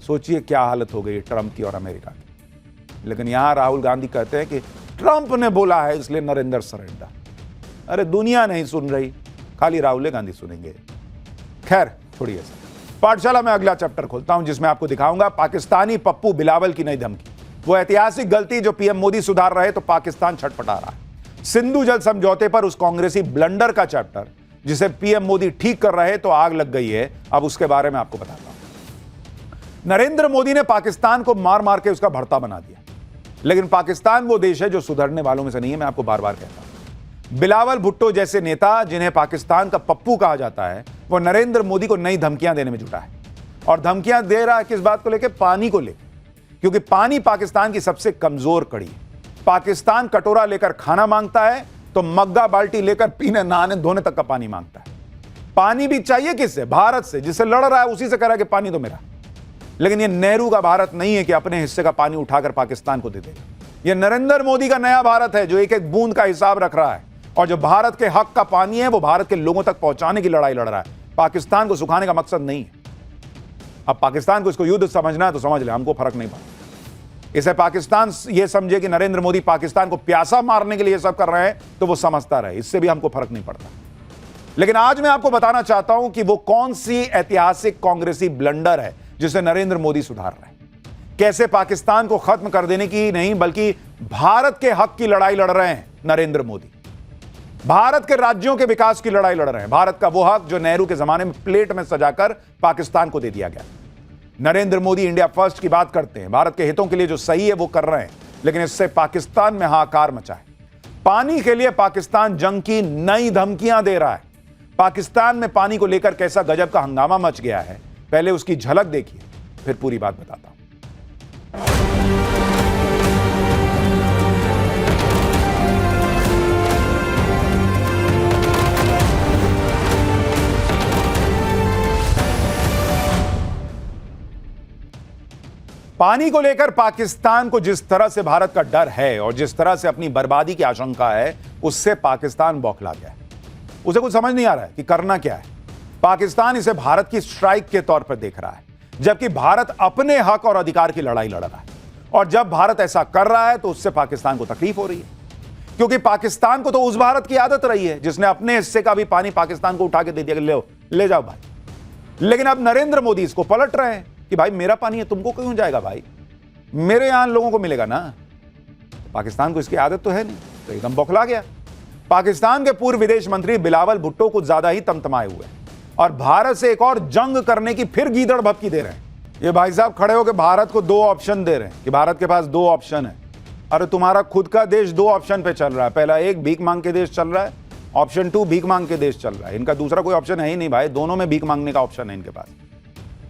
सोचिए क्या हालत हो गई ट्रंप की और अमेरिका की। लेकिन यहां राहुल गांधी कहते हैं कि ट्रंप ने बोला है इसलिए नरेंद्र सरेंडर। अरे दुनिया नहीं सुन रही, खाली राहुल गांधी सुनेंगे। खैर छोड़िए सर, पाठशाला में अगला चैप्टर खोलता हूं जिसमें आपको दिखाऊंगा पाकिस्तानी पप्पू बिलावल की नई धमकी। वो ऐतिहासिक गलती जो पीएम मोदी सुधार रहे तो पाकिस्तान छटपटा रहा है। सिंधु जल समझौते पर उस कांग्रेसी ब्लंडर का चैप्टर जिसे पीएम मोदी ठीक कर रहे तो आग लग गई है। अब उसके बारे में आपको बताता हूं। नरेंद्र मोदी ने पाकिस्तान को मार मार के उसका भरता बना दिया, लेकिन पाकिस्तान वो देश है जो सुधरने वालों में से नहीं है। मैं आपको बार बार कहता हूं, बिलावल भुट्टो जैसे नेता जिन्हें पाकिस्तान का पप्पू कहा जाता है, वो नरेंद्र मोदी को नई धमकियां देने में जुटा है। और धमकियां दे रहा है किस बात को लेकर? पानी को लेकर, क्योंकि पानी पाकिस्तान की सबसे कमजोर कड़ी है। पाकिस्तान कटोरा लेकर खाना मांगता है तो मग्गा बाल्टी लेकर पीने नहाने धोने तक का पानी मांगता है। पानी भी चाहिए किससे? भारत से, जिससे लड़ रहा है उसी से कह रहा है कि पानी तो मेरा। लेकिन यह नेहरू का भारत नहीं है कि अपने हिस्से का पानी उठाकर पाकिस्तान को दे देगा। यह नरेंद्र मोदी का नया भारत है जो एक एक बूंद का हिसाब रख रहा है, और जो भारत के हक का पानी है वो भारत के लोगों तक पहुंचाने की लड़ाई लड़ रहा है। पाकिस्तान को सुखाने का मकसद नहीं है। अब पाकिस्तान को इसको युद्ध समझना है तो समझ ले, हमको फर्क नहीं पड़ता। इसे पाकिस्तान ये समझे कि नरेंद्र मोदी पाकिस्तान को प्यासा मारने के लिए ये सब कर रहे हैं तो वो समझता रहे, इससे भी हमको फर्क नहीं पड़ता। लेकिन आज मैं आपको बताना चाहता हूं कि वो कौन सी ऐतिहासिक कांग्रेसी ब्लंडर है जिसे नरेंद्र मोदी सुधार रहे हैं। कैसे पाकिस्तान को खत्म कर देने की नहीं बल्कि भारत के हक की लड़ाई लड़ रहे हैं नरेंद्र मोदी। भारत के राज्यों के विकास की लड़ाई लड़ रहे हैं। भारत का वो हक जो नेहरू के जमाने में प्लेट में सजाकर पाकिस्तान को दे दिया गया। नरेंद्र मोदी इंडिया फर्स्ट की बात करते हैं, भारत के हितों के लिए जो सही है वो कर रहे हैं, लेकिन इससे पाकिस्तान में हाहाकार मचा है। पानी के लिए पाकिस्तान जंग की नई धमकियां दे रहा है। पाकिस्तान में पानी को लेकर कैसा गजब का हंगामा मच गया है, पहले उसकी झलक देखिए, फिर पूरी बात बताता हूं। पानी को लेकर पाकिस्तान को जिस तरह से भारत का डर है और जिस तरह से अपनी बर्बादी की आशंका है, उससे पाकिस्तान बौखला गया है। उसे कुछ समझ नहीं आ रहा है कि करना क्या है। पाकिस्तान इसे भारत की स्ट्राइक के तौर पर देख रहा है, जबकि भारत अपने हक और अधिकार की लड़ाई लड़ रहा है। और जब भारत ऐसा कर रहा है तो उससे पाकिस्तान को तकलीफ हो रही है, क्योंकि पाकिस्तान को तो उस भारत की आदत रही है जिसने अपने हिस्से का भी पानी पाकिस्तान को उठा के दे दिया, ले जाओ भाई। लेकिन अब नरेंद्र मोदी इसको पलट रहे हैं कि भाई मेरा पानी है, तुमको क्यों जाएगा भाई, मेरे यहां लोगों को मिलेगा ना। पाकिस्तान को इसकी आदत तो है नहीं, तो एकदम बौखला गया। पाकिस्तान के पूर्व विदेश मंत्री बिलावल भुट्टो कुछ ज्यादा ही तमतमाए हुए और भारत से एक और जंग करने की फिर गीदड़ भपकी दे रहे हैं। ये भाई साहब खड़े होकर भारत को 2 ऑप्शन दे रहे हैं कि भारत के पास 2 ऑप्शन है। अरे तुम्हारा खुद का देश 2 ऑप्शन पे चल रहा है। पहला एक भीख मांग के देश चल रहा है, ऑप्शन 2 भीख मांग के देश चल रहा है। इनका दूसरा कोई ऑप्शन है ही नहीं भाई, दोनों में भीख मांगने का ऑप्शन है इनके पास।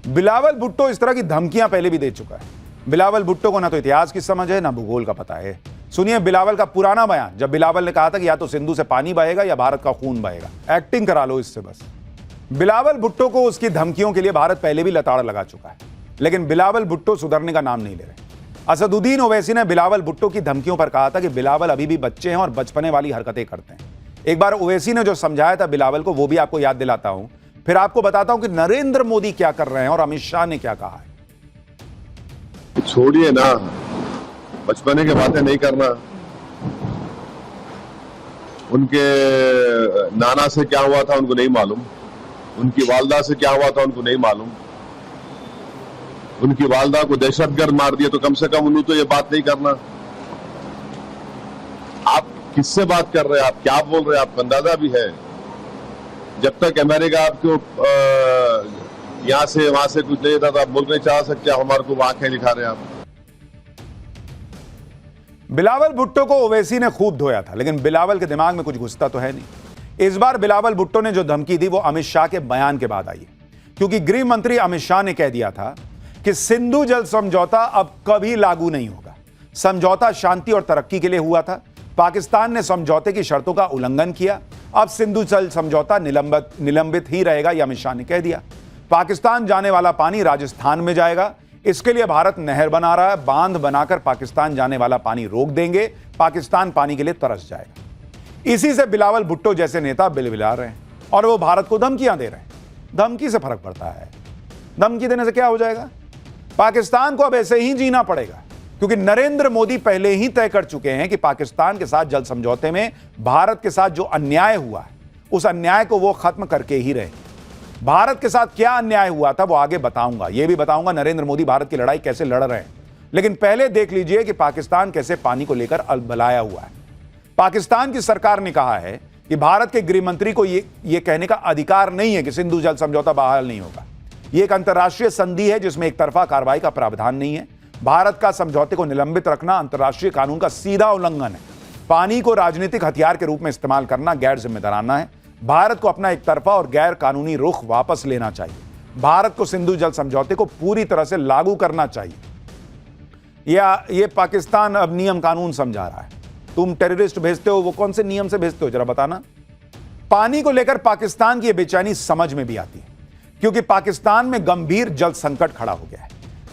बिलावल भुट्टो इस तरह की धमकियां पहले भी दे चुका है। बिलावल भुट्टो को ना तो इतिहास की समझ है ना भूगोल का पता है। सुनिए बिलावल का पुराना बयान, जब बिलावल ने कहा था कि या तो सिंधु से पानी बहेगा या भारत का खून बहेगा। एक्टिंग करा लो इससे बस। बिलावल भुट्टो को उसकी धमकियों के लिए भारत पहले भी लताड़ लगा चुका है, लेकिन बिलावल भुट्टो सुधरने का नाम नहीं ले रहे। असदुद्दीन ओवैसी ने बिलावल भुट्टो की धमकियों पर कहा था कि बिलावल अभी भी बच्चे हैं और बचपने वाली हरकतें करते हैं। एक बार ओवैसी ने जो समझाया था बिलावल को, वो भी आपको याद दिलाता हूं। फिर आपको बताता हूं कि नरेंद्र मोदी क्या कर रहे हैं और अमित शाह ने क्या कहा है। छोड़िए ना, बचपने की बातें नहीं करना। उनके नाना से क्या हुआ था उनको नहीं मालूम, उनकी वालदा से क्या हुआ था उनको नहीं मालूम। उनकी वालदा को दहशतगर्द मार दिया तो कम से कम उन्हें तो ये बात नहीं करना। आप किससे बात कर रहे हैं, आप क्या बोल रहे हैं, आपको अंदाजा भी है। जब तक अमेरिका आपको यहां से वहां से कुछ नहीं देता तो आप बोल नहीं चाह सकते, हमारे को आंखें दिखा रहे हैं आप। बिलावल भुट्टो को ओवैसी ने खूब धोया था, लेकिन बिलावल के दिमाग में कुछ घुसता तो है नहीं। इस बार बिलावल भुट्टो ने जो धमकी दी वो अमित शाह के बयान के बाद आई, क्योंकि गृह मंत्री अमित शाह ने कह दिया था कि सिंधु जल समझौता अब कभी लागू नहीं होगा। समझौता शांति और तरक्की के लिए हुआ था। पाकिस्तान ने समझौते की शर्तों का उल्लंघन किया। अब सिंधु जल समझौता निलंबित ही रहेगा, यह अमित शाह ने कह दिया। पाकिस्तान जाने वाला पानी राजस्थान में जाएगा। इसके लिए भारत नहर बना रहा है। बांध बनाकर पाकिस्तान जाने वाला पानी रोक देंगे। पाकिस्तान पानी के लिए तरस जाएगा। इसी से बिलावल भुट्टो जैसे नेता बिलबिला रहे हैं और वो भारत को धमकियां दे रहे हैं। धमकी से फर्क पड़ता है। धमकी देने से क्या हो जाएगा? पाकिस्तान को अब ऐसे ही जीना पड़ेगा, क्योंकि नरेंद्र मोदी पहले ही तय कर चुके हैं कि पाकिस्तान के साथ जल समझौते में भारत के साथ जो अन्याय हुआ है, उस अन्याय को वो खत्म करके ही रहे। भारत के साथ क्या अन्याय हुआ था वो आगे बताऊंगा। यह भी बताऊंगा नरेंद्र मोदी भारत की लड़ाई कैसे लड़ रहे हैं। लेकिन पहले देख लीजिए कि पाकिस्तान कैसे पानी को लेकर अलबलाया हुआ है। पाकिस्तान की सरकार ने कहा है कि भारत के गृह मंत्री को यह कहने का अधिकार नहीं है कि सिंधु जल समझौता बहाल नहीं होगा। यह एक अंतर्राष्ट्रीय संधि है जिसमें एक तरफा कार्रवाई का प्रावधान नहीं है। भारत का समझौते को निलंबित रखना अंतर्राष्ट्रीय कानून का सीधा उल्लंघन है। पानी को राजनीतिक हथियार के रूप में इस्तेमाल करना गैर जिम्मेदाराना है। भारत को अपना एक तरफा और गैर कानूनी रुख वापस लेना चाहिए। भारत को सिंधु जल समझौते को पूरी तरह से लागू करना चाहिए। या ये पाकिस्तान अब नियम कानून समझा रहा है। तुम टेररिस्ट भेजते हो, वो कौन से नियम से भेजते हो जरा बताना। पानी को लेकर पाकिस्तान की यह बेचैनी समझ में भी आती है, क्योंकि पाकिस्तान में गंभीर जल संकट खड़ा हो गया है।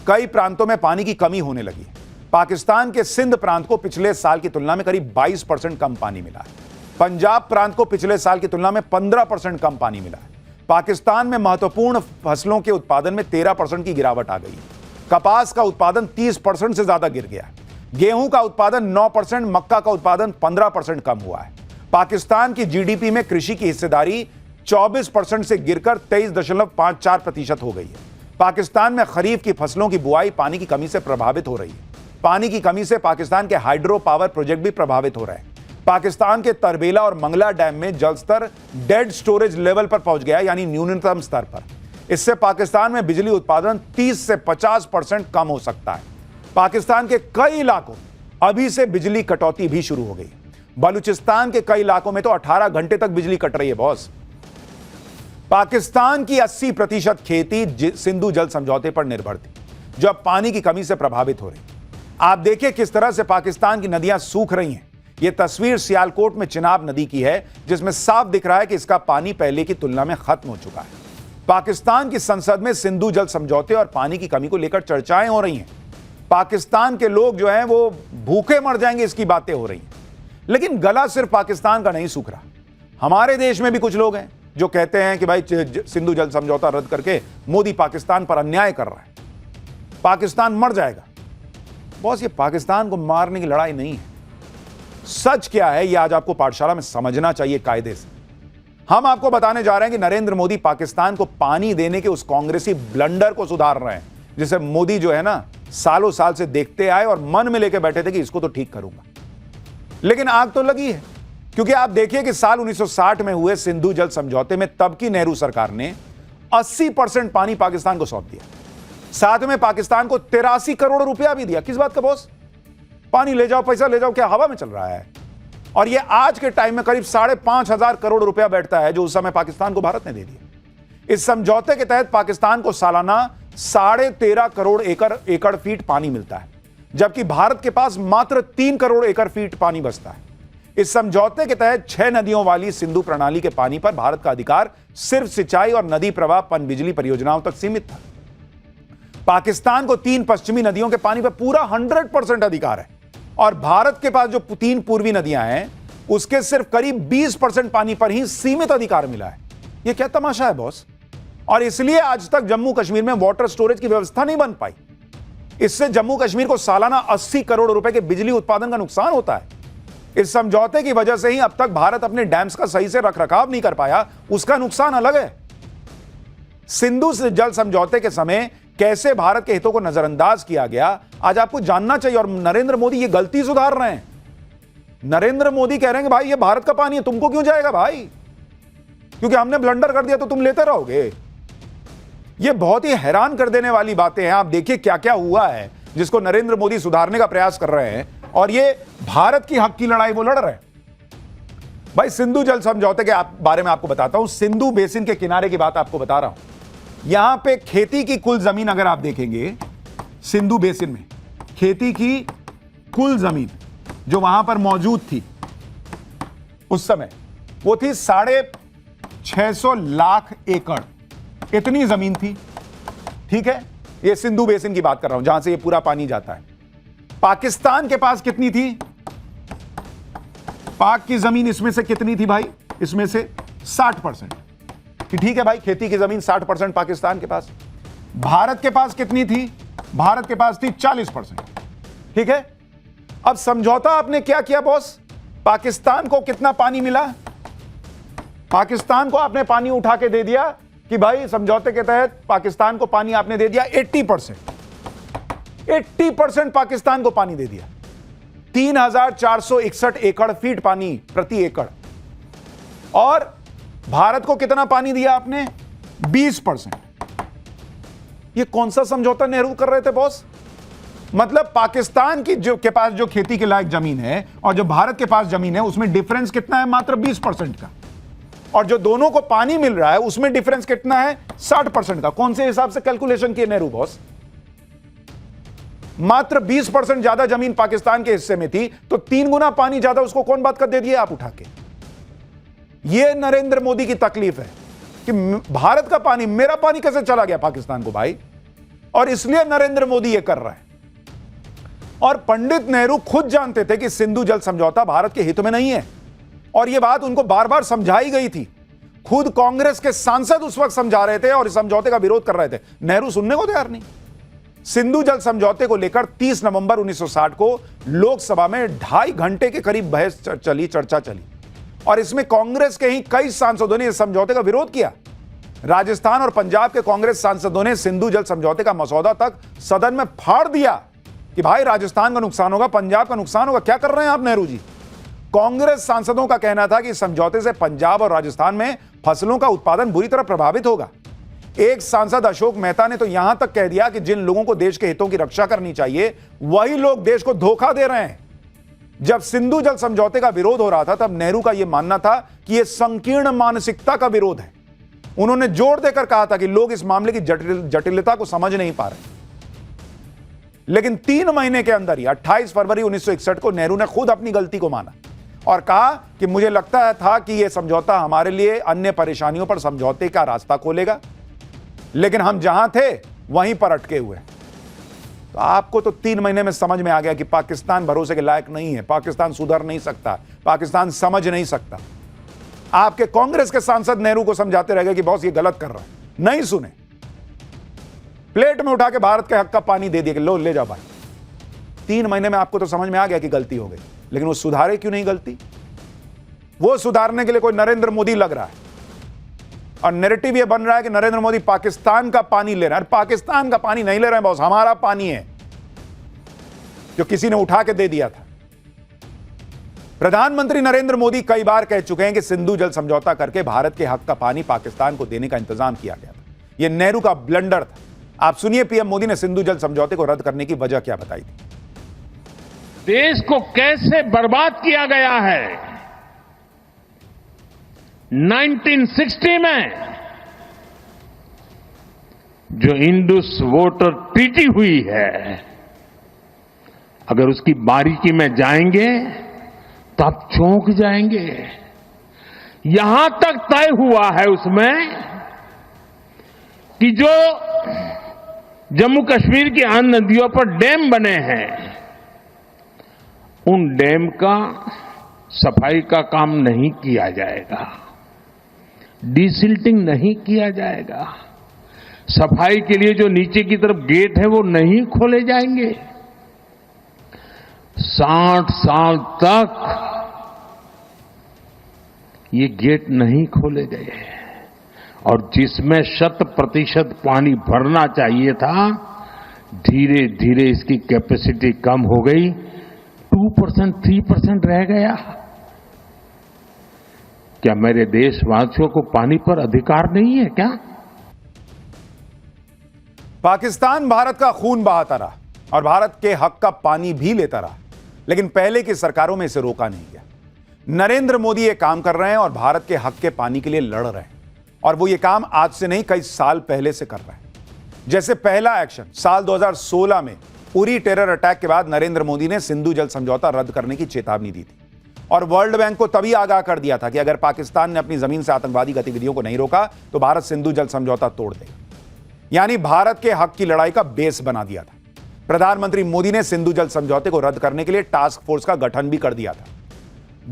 कई प्रांतों में पानी की कमी होने लगी है। पाकिस्तान के सिंध प्रांत को पिछले साल की तुलना में करीब 22% कम पानी मिला है। पंजाब प्रांत को पिछले साल की तुलना में 15% कम पानी मिला है। पाकिस्तान में महत्वपूर्ण फसलों के उत्पादन में 13% की गिरावट आ गई है। कपास का उत्पादन 30% से ज्यादा गिर गया है। गेहूं का उत्पादन 9%, मक्का का उत्पादन 15% कम हुआ है। पाकिस्तान की जीडीपी में कृषि की हिस्सेदारी 24% से गिरकर 23.54% हो गई है। पाकिस्तान में खरीफ की फसलों की बुआई पानी की कमी से प्रभावित हो रही है। पानी की कमी से पाकिस्तान के हाइड्रो पावर प्रोजेक्ट भी प्रभावित हो रहे हैं। पाकिस्तान के तरबेला और मंगला डैम में जलस्तर डेड स्टोरेज लेवल पर पहुंच गया, यानी न्यूनतम स्तर पर। इससे पाकिस्तान में बिजली उत्पादन 30 से 50% कम हो सकता है। पाकिस्तान के कई इलाकों अभी से बिजली कटौती भी शुरू हो गई। बलूचिस्तान के कई इलाकों में तो 18 घंटे तक बिजली कट रही है बॉस। पाकिस्तान की 80% खेती सिंधु जल समझौते पर निर्भर थी, जो अब पानी की कमी से प्रभावित हो रही। आप देखिए किस तरह से पाकिस्तान की नदियां सूख रही हैं। यह तस्वीर सियालकोट में चिनाब नदी की है, जिसमें साफ दिख रहा है कि इसका पानी पहले की तुलना में खत्म हो चुका है। पाकिस्तान की संसद में सिंधु जल समझौते और पानी की कमी को लेकर चर्चाएं हो रही हैं। पाकिस्तान के लोग जो हैं वो भूखे मर जाएंगे, इसकी बातें हो रही हैं। लेकिन गला सिर्फ पाकिस्तान का नहीं सूख रहा। हमारे देश में भी कुछ लोग हैं जो कहते हैं कि भाई सिंधु जल समझौता रद्द करके मोदी पाकिस्तान पर अन्याय कर रहा है, पाकिस्तान मर जाएगा। बॉस, ये पाकिस्तान को मारने की लड़ाई नहीं है। सच क्या है यह आज आपको पाठशाला में समझना चाहिए कायदे से। हम आपको बताने जा रहे हैं कि नरेंद्र मोदी पाकिस्तान को पानी देने के उस कांग्रेसी ब्लंडर को सुधार रहे हैं, जिसे मोदी जो है ना सालों साल से देखते आए और मन में लेके बैठे थे कि इसको तो ठीक करूंगा। लेकिन आग तो लगी है, क्योंकि आप देखिए कि साल 1960 में हुए सिंधु जल समझौते में तब की नेहरू सरकार ने 80% पानी पाकिस्तान को सौंप दिया। साथ में पाकिस्तान को 83 करोड़ रुपया भी दिया। किस बात का बॉस? पानी ले जाओ, पैसा ले जाओ, क्या हवा में चल रहा है? और यह आज के टाइम में करीब 5,500 करोड़ रुपया बैठता है, जो उस समय पाकिस्तान को भारत ने दे दिया। इस समझौते के तहत पाकिस्तान को सालाना 13.5 करोड़ एकड़ फीट पानी मिलता है। जबकि भारत के पास मात्र 3 करोड़ एकड़ फीट पानी बचता है। इस समझौते के तहत 6 नदियों वाली सिंधु प्रणाली के पानी पर भारत का अधिकार सिर्फ सिंचाई और नदी प्रवाह पनबिजली परियोजनाओं तक सीमित था। पाकिस्तान को 3 पश्चिमी नदियों के पानी पर पूरा 100% अधिकार है और भारत के पास जो 3 पूर्वी नदियां हैं उसके सिर्फ करीब 20% पानी पर ही सीमित अधिकार मिला है। यह क्या तमाशा है बॉस? और इसलिए आज तक जम्मू कश्मीर में वाटर स्टोरेज की व्यवस्था नहीं बन पाई। इससे जम्मू कश्मीर को सालाना 80 करोड़ रुपए के बिजली उत्पादन का नुकसान होता है। इस समझौते की वजह से ही अब तक भारत अपने डैम्स का सही से रखरखाव नहीं कर पाया, उसका नुकसान अलग है। सिंधु जल समझौते के समय कैसे भारत के हितों को नजरअंदाज किया गया, आज आपको जानना चाहिए। और नरेंद्र मोदी ये गलती सुधार रहे हैं। नरेंद्र मोदी कह रहे हैं कि भाई ये भारत का पानी है, तुमको क्यों जाएगा भाई? क्योंकि हमने ब्लंडर कर दिया तो तुम लेते रहोगे। ये बहुत ही हैरान कर देने वाली बातें हैं। आप देखिए क्या क्या हुआ है जिसको नरेंद्र मोदी सुधारने का प्रयास कर रहे हैं, और ये भारत की हक की लड़ाई वो लड़ रहे हैं। भाई सिंधु जल समझौते के बारे में आपको बताता हूं। सिंधु बेसिन के किनारे की बात आपको बता रहा हूं। यहां पे खेती की कुल जमीन अगर आप देखेंगे, सिंधु बेसिन में खेती की कुल जमीन जो वहां पर मौजूद थी उस समय वो थी 650 लाख एकड़, इतनी जमीन थी। ठीक है, ये सिंधु बेसिन की बात कर रहा हूं जहां से ये पूरा पानी जाता है। पाकिस्तान के पास कितनी थी? पाक की जमीन इसमें से कितनी थी भाई? इसमें से 60%। ठीक है भाई, खेती की जमीन 60% पाकिस्तान के पास। भारत के पास कितनी थी? भारत के पास थी 40%। ठीक है, अब समझौता आपने क्या किया बॉस? पाकिस्तान को कितना पानी मिला? पाकिस्तान को आपने पानी उठा के दे दिया कि भाई समझौते के तहत पाकिस्तान को पानी आपने दे दिया 80%। 80% पाकिस्तान को पानी दे दिया। 3461 एकड़ फीट पानी प्रति एकड़। और भारत को कितना पानी दिया आपने? 20%। ये कौन सा समझौता नेहरू कर रहे थे बॉस? मतलब पाकिस्तान की के पास जो खेती के लायक जमीन है और जो भारत के पास जमीन है उसमें डिफरेंस कितना है? मात्र 20% का। और जो दोनों को पानी मिल रहा है उसमें डिफरेंस कितना है? 60% का। कौन से हिसाब से कैलकुलेशन किए नेहरू बॉस? मात्र 20% ज्यादा जमीन पाकिस्तान के हिस्से में थी तो 3 गुना पानी ज्यादा उसको कौन बात कर दे दिए आप उठा के? यह नरेंद्र मोदी की तकलीफ है कि भारत का पानी, मेरा पानी कैसे चला गया पाकिस्तान को भाई? और इसलिए नरेंद्र मोदी यह कर रहा है। और पंडित नेहरू खुद जानते थे कि सिंधु जल समझौता भारत के हित में नहीं है और यह बात उनको बार बार समझाई गई थी। खुद कांग्रेस के सांसद उस वक्त समझा रहे थे और इस समझौते का विरोध कर रहे थे। नेहरू सुनने को तैयार नहीं। सिंधु जल समझौते को लेकर 30 नवंबर 1960 को लोकसभा में 2.5 घंटे के करीब बहस चली, चर्चा चली और इसमें कांग्रेस के ही कई सांसदों ने इस समझौते का विरोध किया। राजस्थान और पंजाब के कांग्रेस सांसदों ने सिंधु जल समझौते का मसौदा तक सदन में फाड़ दिया कि भाई राजस्थान का नुकसान होगा, पंजाब का नुकसान होगा। क्या कर रहे हैं आप नेहरू जी? कांग्रेस सांसदों का कहना था कि इस समझौते से पंजाब और राजस्थान में फसलों का उत्पादन बुरी तरह प्रभावित होगा। एक सांसद अशोक मेहता ने तो यहां तक कह दिया कि जिन लोगों को देश के हितों की रक्षा करनी चाहिए वही लोग देश को धोखा दे रहे हैं। जब सिंधु जल समझौते का विरोध हो रहा था तब नेहरू का यह मानना था कि यह संकीर्ण मानसिकता का विरोध है। उन्होंने जोर देकर कहा था कि लोग इस मामले की जटिलता को समझ नहीं पा रहे। लेकिन 3 महीने के अंदर ही 28 फरवरी 1961 को नेहरू ने खुद अपनी गलती को माना और कहा कि मुझे लगता था कि यह समझौता हमारे लिए अन्य परेशानियों पर समझौते का रास्ता खोलेगा, लेकिन हम जहां थे वहीं पर अटके हुए। तो आपको तो 3 महीने में समझ में आ गया कि पाकिस्तान भरोसे के लायक नहीं है, पाकिस्तान सुधर नहीं सकता, पाकिस्तान समझ नहीं सकता। आपके कांग्रेस के सांसद नेहरू को समझाते रह गए कि बॉस ये गलत कर रहा है, नहीं सुने। प्लेट में उठा के भारत के हक का पानी दे दिया कि लो ले जाओ भाई। 3 महीने में आपको तो समझ में आ गया कि गलती हो गई, लेकिन वो सुधारे क्यों नहीं गलती? वो सुधारने के लिए कोई नरेंद्र मोदी लग रहा है और नैरेटिव ये बन रहा है कि नरेंद्र मोदी पाकिस्तान का पानी ले रहे हैं। पाकिस्तान का पानी नहीं ले रहे हैं बॉस, हमारा पानी है जो किसी ने उठा के दे दिया था। प्रधानमंत्री नरेंद्र मोदी कई बार कह चुके हैं कि सिंधु जल समझौता करके भारत के हक का पानी पाकिस्तान को देने का इंतजाम किया गया था। यह नेहरू का ब्लंडर था। आप सुनिए पीएम मोदी ने सिंधु जल समझौते को रद्द करने की वजह क्या बताई थी। देश को कैसे बर्बाद किया गया है। 1960 में जो इंडस वाटर ट्रीटी हुई है अगर उसकी बारीकी में जाएंगे तो आप चौंक जाएंगे। यहां तक तय हुआ है उसमें कि जो जम्मू कश्मीर की अन्य नदियों पर डैम बने हैं, उन डैम का सफाई का काम नहीं किया जाएगा, डिसिल्टिंग नहीं किया जाएगा, सफाई के लिए जो नीचे की तरफ गेट है वो नहीं खोले जाएंगे। 60 साल तक ये गेट नहीं खोले गए और जिसमें 100% पानी भरना चाहिए था, धीरे धीरे इसकी कैपेसिटी कम हो गई, 2%, 3% रह गया। क्या मेरे देशवासियों को पानी पर अधिकार नहीं है क्या? पाकिस्तान भारत का खून बहाता रहा और भारत के हक का पानी भी लेता रहा, लेकिन पहले की सरकारों में इसे रोका नहीं गया। नरेंद्र मोदी ये काम कर रहे हैं और भारत के हक के पानी के लिए लड़ रहे हैं, और वो ये काम आज से नहीं कई साल पहले से कर रहे हैं। जैसे पहला एक्शन साल 2016 में उरी टेरर अटैक के बाद नरेंद्र मोदी ने सिंधु जल समझौता रद्द करने की चेतावनी दी थी और वर्ल्ड बैंक को तभी आगाह कर दिया था कि अगर पाकिस्तान ने अपनी जमीन से आतंकवादी गतिविधियों को नहीं रोका तो भारत सिंधु जल समझौता तोड़ देगा। यानी भारत के हक की लड़ाई का बेस बना दिया था। प्रधानमंत्री मोदी ने सिंधु जल समझौते को रद्द करने के लिए टास्क फोर्स का गठन भी कर दिया था।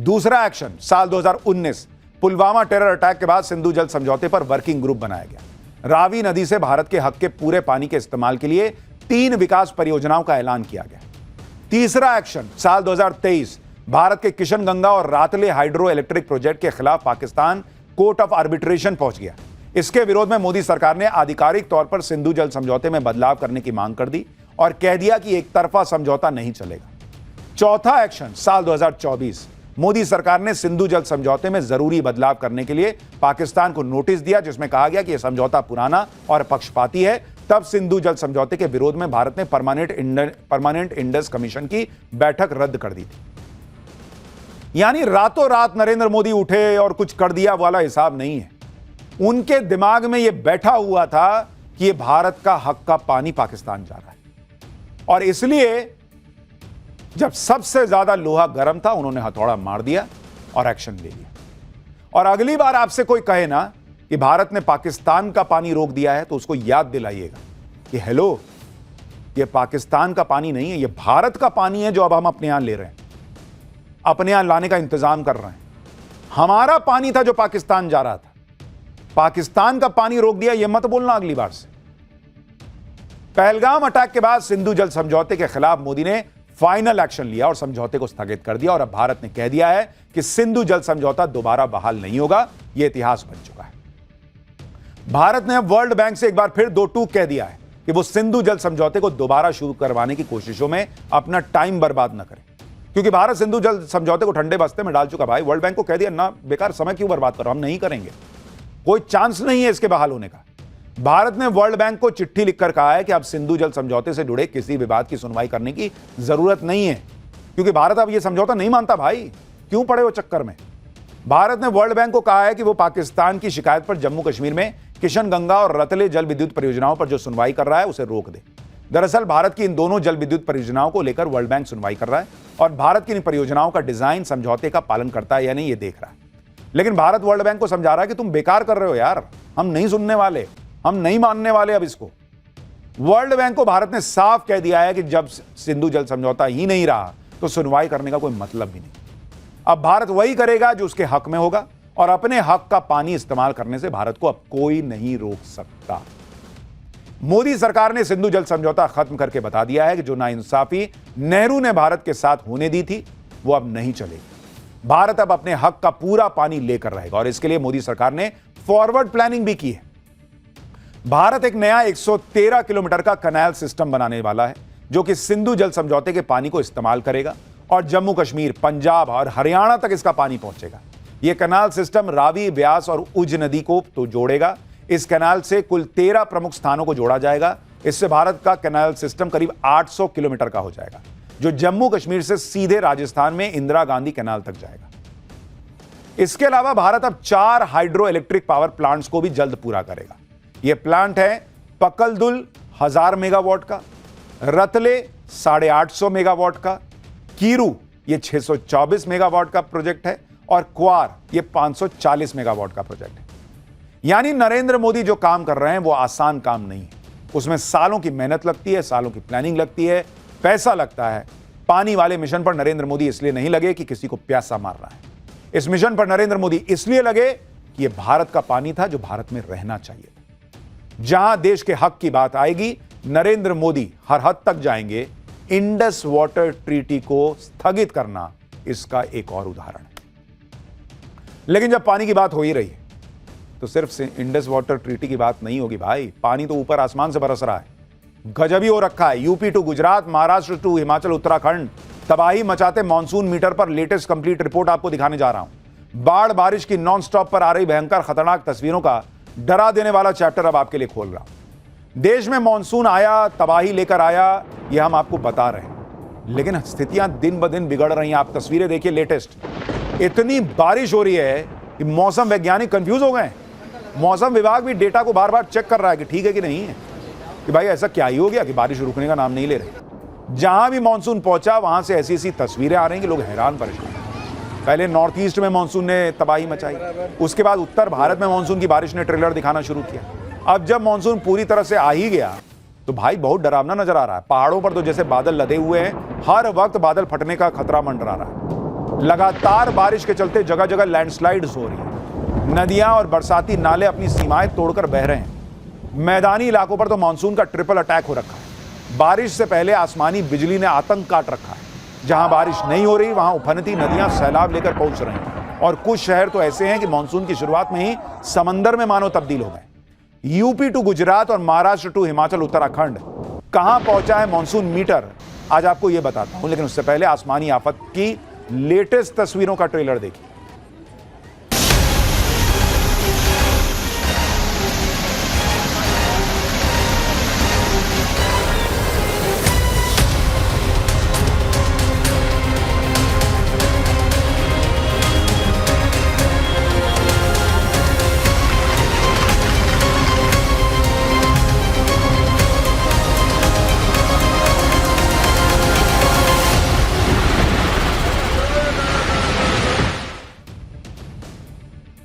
दूसरा एक्शन साल 2019 पुलवामा टेरर अटैक के बाद सिंधु जल समझौते पर वर्किंग ग्रुप बनाया गया। रावी नदी से भारत के हक के पूरे पानी के इस्तेमाल के लिए 3 विकास परियोजनाओं का ऐलान किया गया। तीसरा एक्शन साल 2023 भारत के किशनगंगा और रातले हाइड्रो इलेक्ट्रिक प्रोजेक्ट के खिलाफ पाकिस्तान कोर्ट ऑफ आर्बिट्रेशन पहुंच गया। इसके विरोध में मोदी सरकार ने आधिकारिक तौर पर सिंधु जल समझौते में बदलाव करने की मांग कर दी और कह दिया कि एक तरफा समझौता नहीं चलेगा। चौथा एक्शन साल 2024 मोदी सरकार ने सिंधु जल समझौते में जरूरी बदलाव करने के लिए पाकिस्तान को नोटिस दिया, जिसमें कहा गया कि यह समझौता पुराना और पक्षपाती है। तब सिंधु जल समझौते के विरोध में भारत ने परमानेंट इंडस कमीशन की बैठक रद्द कर दी थी। यानी रातों रात नरेंद्र मोदी उठे और कुछ कर दिया वाला हिसाब नहीं है। उनके दिमाग में यह बैठा हुआ था कि यह भारत का हक का पानी पाकिस्तान जा रहा है, और इसलिए जब सबसे ज्यादा लोहा गर्म था उन्होंने हथौड़ा मार दिया और एक्शन ले लिया। और अगली बार आपसे कोई कहे ना कि भारत ने पाकिस्तान का पानी रोक दिया है तो उसको याद दिलाइएगा कि हेलो, ये पाकिस्तान का पानी नहीं है, ये भारत का पानी है जो अब हम अपने यहां ले रहे हैं, अपने यहां लाने का इंतजाम कर रहे हैं। हमारा पानी था जो पाकिस्तान जा रहा था, पाकिस्तान का पानी रोक दिया, यह मत बोलना अगली बार से। पहलगाम अटैक के बाद सिंधु जल समझौते के खिलाफ मोदी ने फाइनल एक्शन लिया और समझौते को स्थगित कर दिया, और अब भारत ने कह दिया है कि सिंधु जल समझौता दोबारा बहाल नहीं होगा। यह इतिहास बन चुका है। भारत ने वर्ल्ड बैंक से एक बार फिर दो टूक कह दिया है कि वो सिंधु जल समझौते को दोबारा शुरू करवाने की कोशिशों में अपना टाइम बर्बाद न करे, क्योंकि भारत सिंधु जल समझौते को ठंडे बस्ते में डाल चुका। भाई, वर्ल्ड बैंक को कह दिया ना, बेकार समय क्यों बर्बाद करो, हम नहीं करेंगे, कोई चांस नहीं है इसके बहाल होने का। भारत ने वर्ल्ड बैंक को चिट्ठी लिखकर कहा है कि अब सिंधु जल समझौते से जुड़े किसी विवाद की सुनवाई करने की जरूरत नहीं है, क्योंकि भारत अब यह समझौता नहीं मानता। भाई, क्यों पड़े हो चक्कर में। भारत ने वर्ल्ड बैंक को कहा है कि वो पाकिस्तान की शिकायत पर जम्मू कश्मीर में किशनगंगा और रतले जल विद्युत परियोजनाओं पर जो सुनवाई कर रहा है उसे रोक दे। दरअसल भारत की इन दोनों जल विद्युत परियोजनाओं को लेकर वर्ल्ड बैंक सुनवाई कर रहा है और भारत की इन परियोजनाओं का डिजाइन समझौते का पालन करता है या नहीं, ये देख रहा है। लेकिन भारत वर्ल्ड बैंक को समझा रहा है कि तुम बेकार कर रहे हो यार, हम नहीं सुनने वाले, हम नहीं मानने वाले अब इसको। वर्ल्ड बैंक को भारत ने साफ कह दिया है कि जब सिंधु जल समझौता ही नहीं रहा तो सुनवाई करने का कोई मतलब भी नहीं। अब भारत वही करेगा जो उसके हक में होगा, और अपने हक का पानी इस्तेमाल करने से भारत को अब कोई नहीं रोक सकता। मोदी सरकार ने सिंधु जल समझौता खत्म करके बता दिया है कि जो नाइंसाफी नेहरू ने भारत के साथ होने दी थी वो अब नहीं चलेगी। भारत अब अपने हक का पूरा पानी लेकर रहेगा, और इसके लिए मोदी सरकार ने फॉरवर्ड प्लानिंग भी की है। भारत एक नया 113 किलोमीटर का कैनाल सिस्टम बनाने वाला है, जो कि सिंधु जल समझौते के पानी को इस्तेमाल करेगा और जम्मू कश्मीर, पंजाब और हरियाणा तक इसका पानी पहुंचेगा। यह कैनाल सिस्टम रावी, व्यास और उज नदी को तो जोड़ेगा। इस कैनाल से कुल 13 प्रमुख स्थानों को जोड़ा जाएगा। इससे भारत का कैनाल सिस्टम करीब 800 किलोमीटर का हो जाएगा, जो जम्मू कश्मीर से सीधे राजस्थान में इंदिरा गांधी कैनाल तक जाएगा। इसके अलावा भारत अब 4 हाइड्रो इलेक्ट्रिक पावर प्लांट्स को भी जल्द पूरा करेगा। यह प्लांट है पकलदुल 1000 मेगावाट का, रतले 850 मेगावाट का, कीरू ये 624 मेगावाट का प्रोजेक्ट है और क्वार ये 540 मेगावाट का प्रोजेक्ट है। यानी नरेंद्र मोदी जो काम कर रहे हैं वो आसान काम नहीं है, उसमें सालों की मेहनत लगती है, सालों की प्लानिंग लगती है, पैसा लगता है। पानी वाले मिशन पर नरेंद्र मोदी इसलिए नहीं लगे कि किसी को प्यासा मार रहा है, इस मिशन पर नरेंद्र मोदी इसलिए लगे कि यह भारत का पानी था जो भारत में रहना चाहिए। जहां देश के हक की बात आएगी, नरेंद्र मोदी हर हद तक जाएंगे। इंडस वाटर ट्रीटी को स्थगित करना इसका एक और उदाहरण है। लेकिन जब पानी की बात हो ही रही है तो सिर्फ इंडस वाटर ट्रीटी की बात नहीं होगी भाई। पानी तो ऊपर आसमान से बरस रहा है, गजबी हो रखा है। UP to Gujarat, Maharashtra to Himachal Uttarakhand, तबाही मचाते मॉनसून मीटर पर लेटेस्ट कंप्लीट रिपोर्ट आपको दिखाने जा रहा हूं। बाढ़ बारिश की नॉन स्टॉप पर आ रही भयंकर खतरनाक तस्वीरों का डरा देने वाला चैप्टर अब आपके लिए खोल रहा हूं। देश में मॉनसून आया, तबाही लेकर आया, यह हम आपको बता रहे हैं, लेकिन स्थितियां दिन ब दिन बिगड़ रही हैं। आप तस्वीरें देखिए लेटेस्ट। इतनी बारिश हो रही है कि मौसम वैज्ञानिक कंफ्यूज हो गए। मौसम विभाग भी डेटा को बार बार चेक कर रहा है कि ठीक है कि नहीं है, कि भाई ऐसा क्या ही हो गया कि बारिश रुकने का नाम नहीं ले रही। जहां भी मॉनसून पहुंचा वहां से ऐसी ऐसी तस्वीरें आ रही कि लोग हैरान परेशान। पहले नॉर्थ ईस्ट में मॉनसून ने तबाही मचाई, उसके बाद उत्तर भारत में मॉनसून की बारिश ने ट्रेलर दिखाना शुरू किया। अब जब मॉनसून पूरी तरह से आ ही गया तो भाई बहुत डरावना नजर आ रहा है। पहाड़ों पर तो जैसे बादल लदे हुए हैं, हर वक्त बादल फटने का खतरा मंडरा रहा है। लगातार बारिश के चलते जगह जगह लैंडस्लाइड्स हो रही है। नदियां और बरसाती नाले अपनी सीमाएं तोड़कर बह रहे हैं। मैदानी इलाकों पर तो मॉनसून का ट्रिपल अटैक हो रखा है। बारिश से पहले आसमानी बिजली ने आतंक काट रखा है। जहां बारिश नहीं हो रही वहां उफनती नदियां सैलाब लेकर पहुंच रही हैं और कुछ शहर तो ऐसे हैं कि मॉनसून की शुरुआत में ही समंदर में मानो तब्दील हो गए। यूपी टू गुजरात और महाराष्ट्र टू हिमाचल उत्तराखंड, कहां पहुंचा है मॉनसून मीटर, आज आपको यह बताता हूं। लेकिन उससे पहले आसमानी आफत की लेटेस्ट तस्वीरों का ट्रेलर देखिए।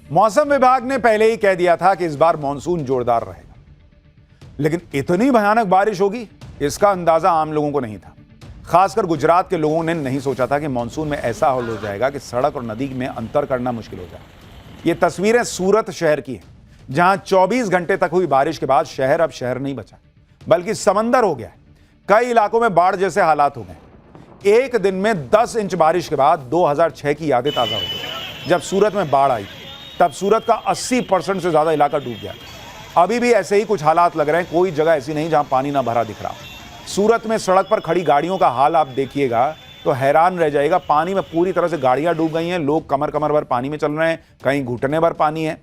मौसम विभाग ने पहले ही कह दिया था कि इस बार मॉनसून जोरदार रहेगा, लेकिन इतनी भयानक बारिश होगी इसका अंदाजा आम लोगों को नहीं था। खासकर गुजरात के लोगों ने नहीं सोचा था कि मॉनसून में ऐसा हाल हो जाएगा कि सड़क और नदी में अंतर करना मुश्किल हो जाए। ये तस्वीरें सूरत शहर की हैं, जहां 24 घंटे तक हुई बारिश के बाद शहर अब शहर नहीं बचा, बल्कि समंदर हो गया। कई इलाकों में बाढ़ जैसे हालात हो गए। एक दिन में 10 इंच बारिश के बाद 2006 की यादें ताजा हो गई, जब सूरत में बाढ़ आई। तब सूरत का 80% से ज्यादा इलाका डूब गया। अभी भी ऐसे ही कुछ हालात लग रहे हैं, कोई जगह ऐसी नहीं जहां पानी ना भरा दिख रहा। सूरत में सड़क पर खड़ी गाड़ियों का हाल आप देखिएगा तो हैरान रह जाएगा। पानी में पूरी तरह से गाड़ियां डूब गई हैं, लोग कमर कमर भर पानी में चल रहे हैं, कहीं घुटने भर पानी है।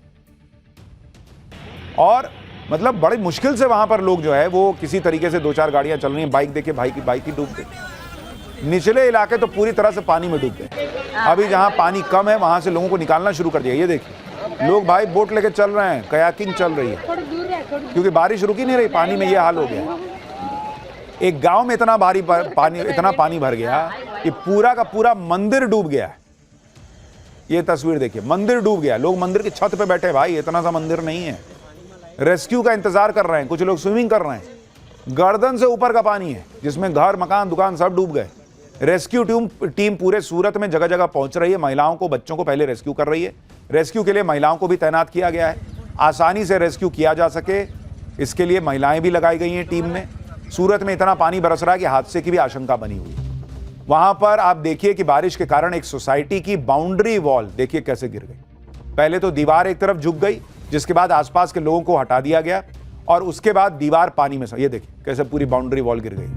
और मतलब बड़ी मुश्किल से वहां पर लोग जो है वो किसी तरीके से 2-4 गाड़ियां चल रही हैं। बाइक देखिए, बाइक ही डूब गई। निचले इलाके तो पूरी तरह से पानी में डूब गए। अभी जहां पानी कम है वहां से लोगों को निकालना शुरू कर दिया। ये देखिए लोग भाई बोट लेके चल रहे हैं, कयाकिंग चल रही है, क्योंकि बारिश रुक ही नहीं रही। पानी में ये हाल हो गया। एक गांव में इतना पानी भर गया कि पूरा का पूरा मंदिर डूब गया। ये तस्वीर देखिए, मंदिर डूब गया। लोग मंदिर की छत पे बैठे, भाई इतना सा मंदिर नहीं है। रेस्क्यू का इंतजार कर रहे हैं, कुछ लोग स्विमिंग कर रहे हैं। गर्दन से ऊपर का पानी है जिसमें घर मकान दुकान सब डूब गए। रेस्क्यू टीम पूरे सूरत में जगह जगह पहुंच रही है। महिलाओं को, बच्चों को पहले रेस्क्यू कर रही है। रेस्क्यू के लिए महिलाओं को भी तैनात किया गया है, आसानी से रेस्क्यू किया जा सके इसके लिए महिलाएं भी लगाई गई हैं टीम में। सूरत में इतना पानी बरस रहा है कि हादसे की भी आशंका बनी हुई है। वहां पर आप देखिए कि बारिश के कारण एक सोसाइटी की बाउंड्री वॉल देखिए कैसे गिर गई। पहले तो दीवार एक तरफ झुक गई, जिसके बाद आसपास के लोगों को हटा दिया गया और उसके बाद दीवार पानी में, ये देखिए कैसे पूरी बाउंड्री वॉल गिर गई।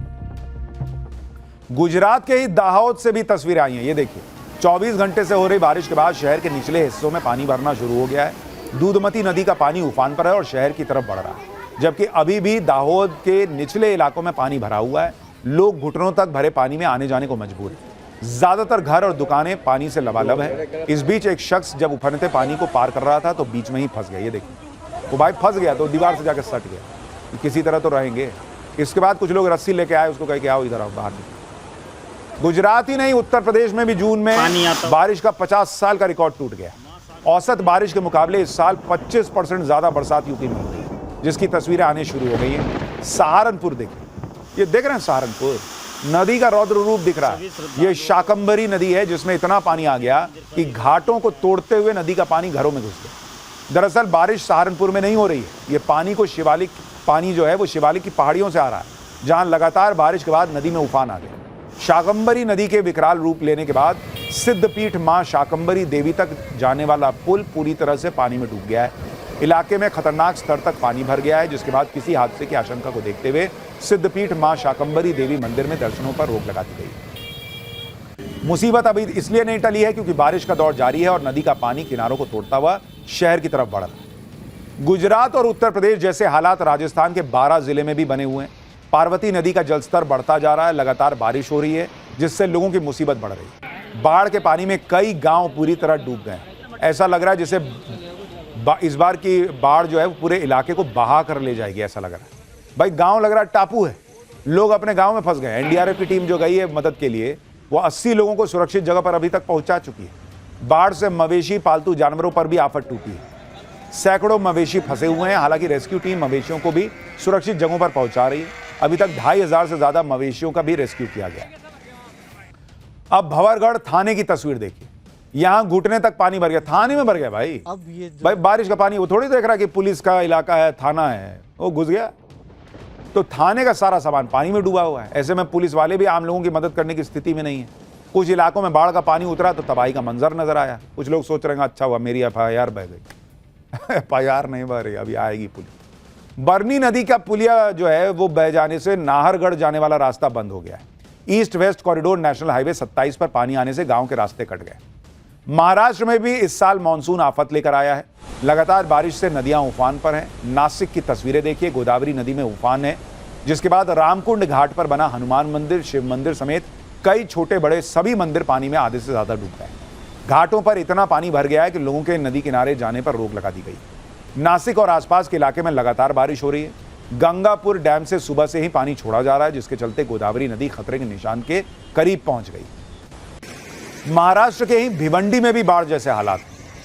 गुजरात के ही दाहोद से भी तस्वीरें आई हैं। ये देखिए 24 घंटे से हो रही बारिश के बाद शहर के निचले हिस्सों में पानी भरना शुरू हो गया है। दूधमती नदी का पानी उफान पर है और शहर की तरफ बढ़ रहा है, जबकि अभी भी दाहोद के निचले इलाकों में पानी भरा हुआ है। लोग घुटनों तक भरे पानी में आने जाने को मजबूर है। ज्यादातर घर और दुकानें पानी से लबालब है। इस बीच एक शख्स जब उफनते पानी को पार कर रहा था तो बीच में ही फंस गया। ये देखिए, तो भाई फंस गया तो दीवार से जाकर सट गया। किसी तरह तो रहेंगे, इसके बाद कुछ लोग रस्सी लेके आए, उसको कह के आओ इधर आओ बाहर निकलो। गुजरात ही नहीं, उत्तर प्रदेश में भी जून में बारिश का 50 साल का रिकॉर्ड टूट गया। औसत बारिश के मुकाबले इस साल 25% ज्यादा बरसात यूपी में हो गई, जिसकी तस्वीरें आने शुरू हो गई हैं। सहारनपुर देखिए, ये देख रहे हैं सहारनपुर, नदी का रौद्र रूप दिख रहा है। ये शाकंभरी नदी है जिसमें इतना पानी आ गया कि घाटों को तोड़ते हुए नदी का पानी घरों में घुस गया। दरअसल बारिश सहारनपुर में नहीं हो रही है, ये पानी जो है वो शिवालिक की पहाड़ियों से आ रहा है, जहां लगातार बारिश के बाद नदी में उफान आ गया। शाकंभरी नदी के विकराल रूप लेने के बाद सिद्धपीठ मां शाकंभरी देवी तक जाने वाला पुल पूरी तरह से पानी में डूब गया है। इलाके में खतरनाक स्तर तक पानी भर गया है, जिसके बाद किसी हादसे की आशंका को देखते हुए सिद्धपीठ मां शाकंभरी देवी मंदिर में दर्शनों पर रोक लगा दी गई। मुसीबत अभी इसलिए नहीं टली है क्योंकि बारिश का दौर जारी है और नदी का पानी किनारों को तोड़ता हुआ शहर की तरफ बढ़ रहा है। गुजरात और उत्तर प्रदेश जैसे हालात राजस्थान के 12 जिले में भी बने हुए हैं। पार्वती नदी का जलस्तर बढ़ता जा रहा है, लगातार बारिश हो रही है, जिससे लोगों की मुसीबत बढ़ रही है। बाढ़ के पानी में कई गांव पूरी तरह डूब गए। ऐसा लग रहा है जैसे इस बार की बाढ़ जो है वो पूरे इलाके को बहा कर ले जाएगी, ऐसा लग रहा है। भाई गांव लग रहा है टापू है, लोग अपने गांव में फंस गए। एनडीआरएफ की टीम जो गई है मदद के लिए, वो 80 लोगों को सुरक्षित जगह पर अभी तक पहुंचा चुकी है। बाढ़ से मवेशी पालतू जानवरों पर भी आफत टूटी है। सैकड़ों मवेशी फंसे हुए हैं। हालांकि रेस्क्यू टीम मवेशियों को भी सुरक्षित जगहों पर पहुंचा रही है। अभी तक 2500 से ज्यादा मवेशियों का भी रेस्क्यू किया गया। अब भंवरगढ़ थाने की तस्वीर देखिए, यहां घुटने तक पानी भर गया, थाने में भर गया भाई। अब ये भाई बारिश का पानी वो थोड़ी देख रहा कि पुलिस का इलाका है, थाना है, वो घुस गया। तो थाने का सारा सामान पानी में डूबा हुआ है। ऐसे में पुलिस वाले भी आम लोगों की मदद करने की स्थिति में नहीं है। कुछ इलाकों में बाढ़ का पानी उतरा तो तबाही का मंजर नजर आया। कुछ लोग सोच रहे हैं अच्छा हुआ मेरी FIR बह गई। FIR नहीं बह रही, अभी आएगी पुलिस। बरनी नदी का पुलिया जो है वो बह जाने से नाहरगढ़ जाने वाला रास्ता बंद हो गया है। East west corridor national highway 27 पर पानी आने से गांव के रास्ते कट गए। महाराष्ट्र में भी इस साल मानसून आफत लेकर आया है। लगातार बारिश से नदियां उफान पर हैं। नासिक की तस्वीरें देखिए, गोदावरी नदी में उफान है, जिसके बाद रामकुंड घाट पर बना हनुमान मंदिर, शिव मंदिर समेत कई छोटे बड़े सभी मंदिर पानी में आधे से ज्यादा डूब गए। घाटों पर इतना पानी भर गया है कि लोगों के नदी किनारे जाने पर रोक लगा दी गई। नासिक और आसपास के इलाके में लगातार बारिश हो रही है। गंगापुर डैम से सुबह से ही पानी छोड़ा जा रहा है, जिसके चलते गोदावरी नदी खतरे के निशान के करीब पहुंच गई। महाराष्ट्र के ही भिवंडी में भी बाढ़ जैसे हालात।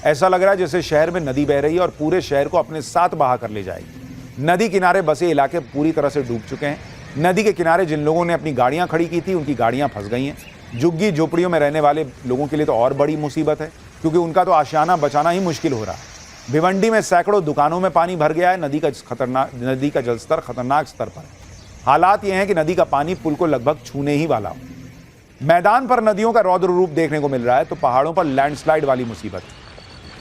ऐसा लग रहा है जैसे शहर में नदी बह रही है और पूरे शहर को अपने साथ बहा कर ले जाएगी। नदी किनारे बसे इलाके पूरी तरह से डूब चुके हैं। नदी के किनारे जिन लोगों ने अपनी गाड़ियां खड़ी की थी, उनकी गाड़ियां फंस गई हैं। झुग्गी झोपड़ियों में रहने वाले लोगों के लिए तो और बड़ी मुसीबत है, क्योंकि उनका तो आशियाना बचाना ही मुश्किल हो रहा है। भिवंडी में सैकड़ों दुकानों में पानी भर गया है। नदी का जलस्तर खतरनाक स्तर पर है। हालात यह है कि नदी का पानी पुल को लगभग छूने ही वाला हो। मैदान पर नदियों का रौद्र रूप देखने को मिल रहा है, तो पहाड़ों पर लैंडस्लाइड वाली मुसीबत।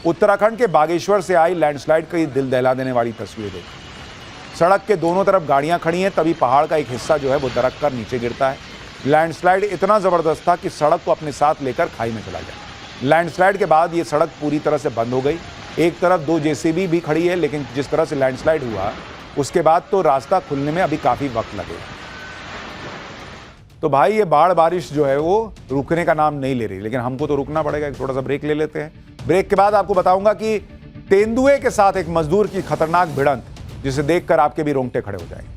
उत्तराखंड के बागेश्वर से आई लैंडस्लाइड की दिल दहला देने वाली तस्वीर देखी। सड़क के दोनों तरफ गाड़ियां खड़ी हैं, तभी पहाड़ का एक हिस्सा जो है वो दरक कर नीचे गिरता है। लैंडस्लाइड इतना जबरदस्त था कि सड़क को अपने साथ लेकर खाई में चला गया। लैंडस्लाइड के बाद ये सड़क पूरी तरह से बंद हो गई। एक तरफ 2 JCB भी खड़ी है, लेकिन जिस तरह से लैंडस्लाइड हुआ उसके बाद तो रास्ता खुलने में अभी काफी वक्त लगेगा। तो भाई ये बाढ़ बारिश जो है वो रुकने का नाम नहीं ले रही, लेकिन हमको तो रुकना पड़ेगा। एक छोटा सा ब्रेक ले लेते हैं। ब्रेक के बाद आपको बताऊंगा कि तेंदुए के साथ एक मजदूर की खतरनाक भिड़ंत, जिसे देखकर आपके भी रोंगटे खड़े हो जाएंगे।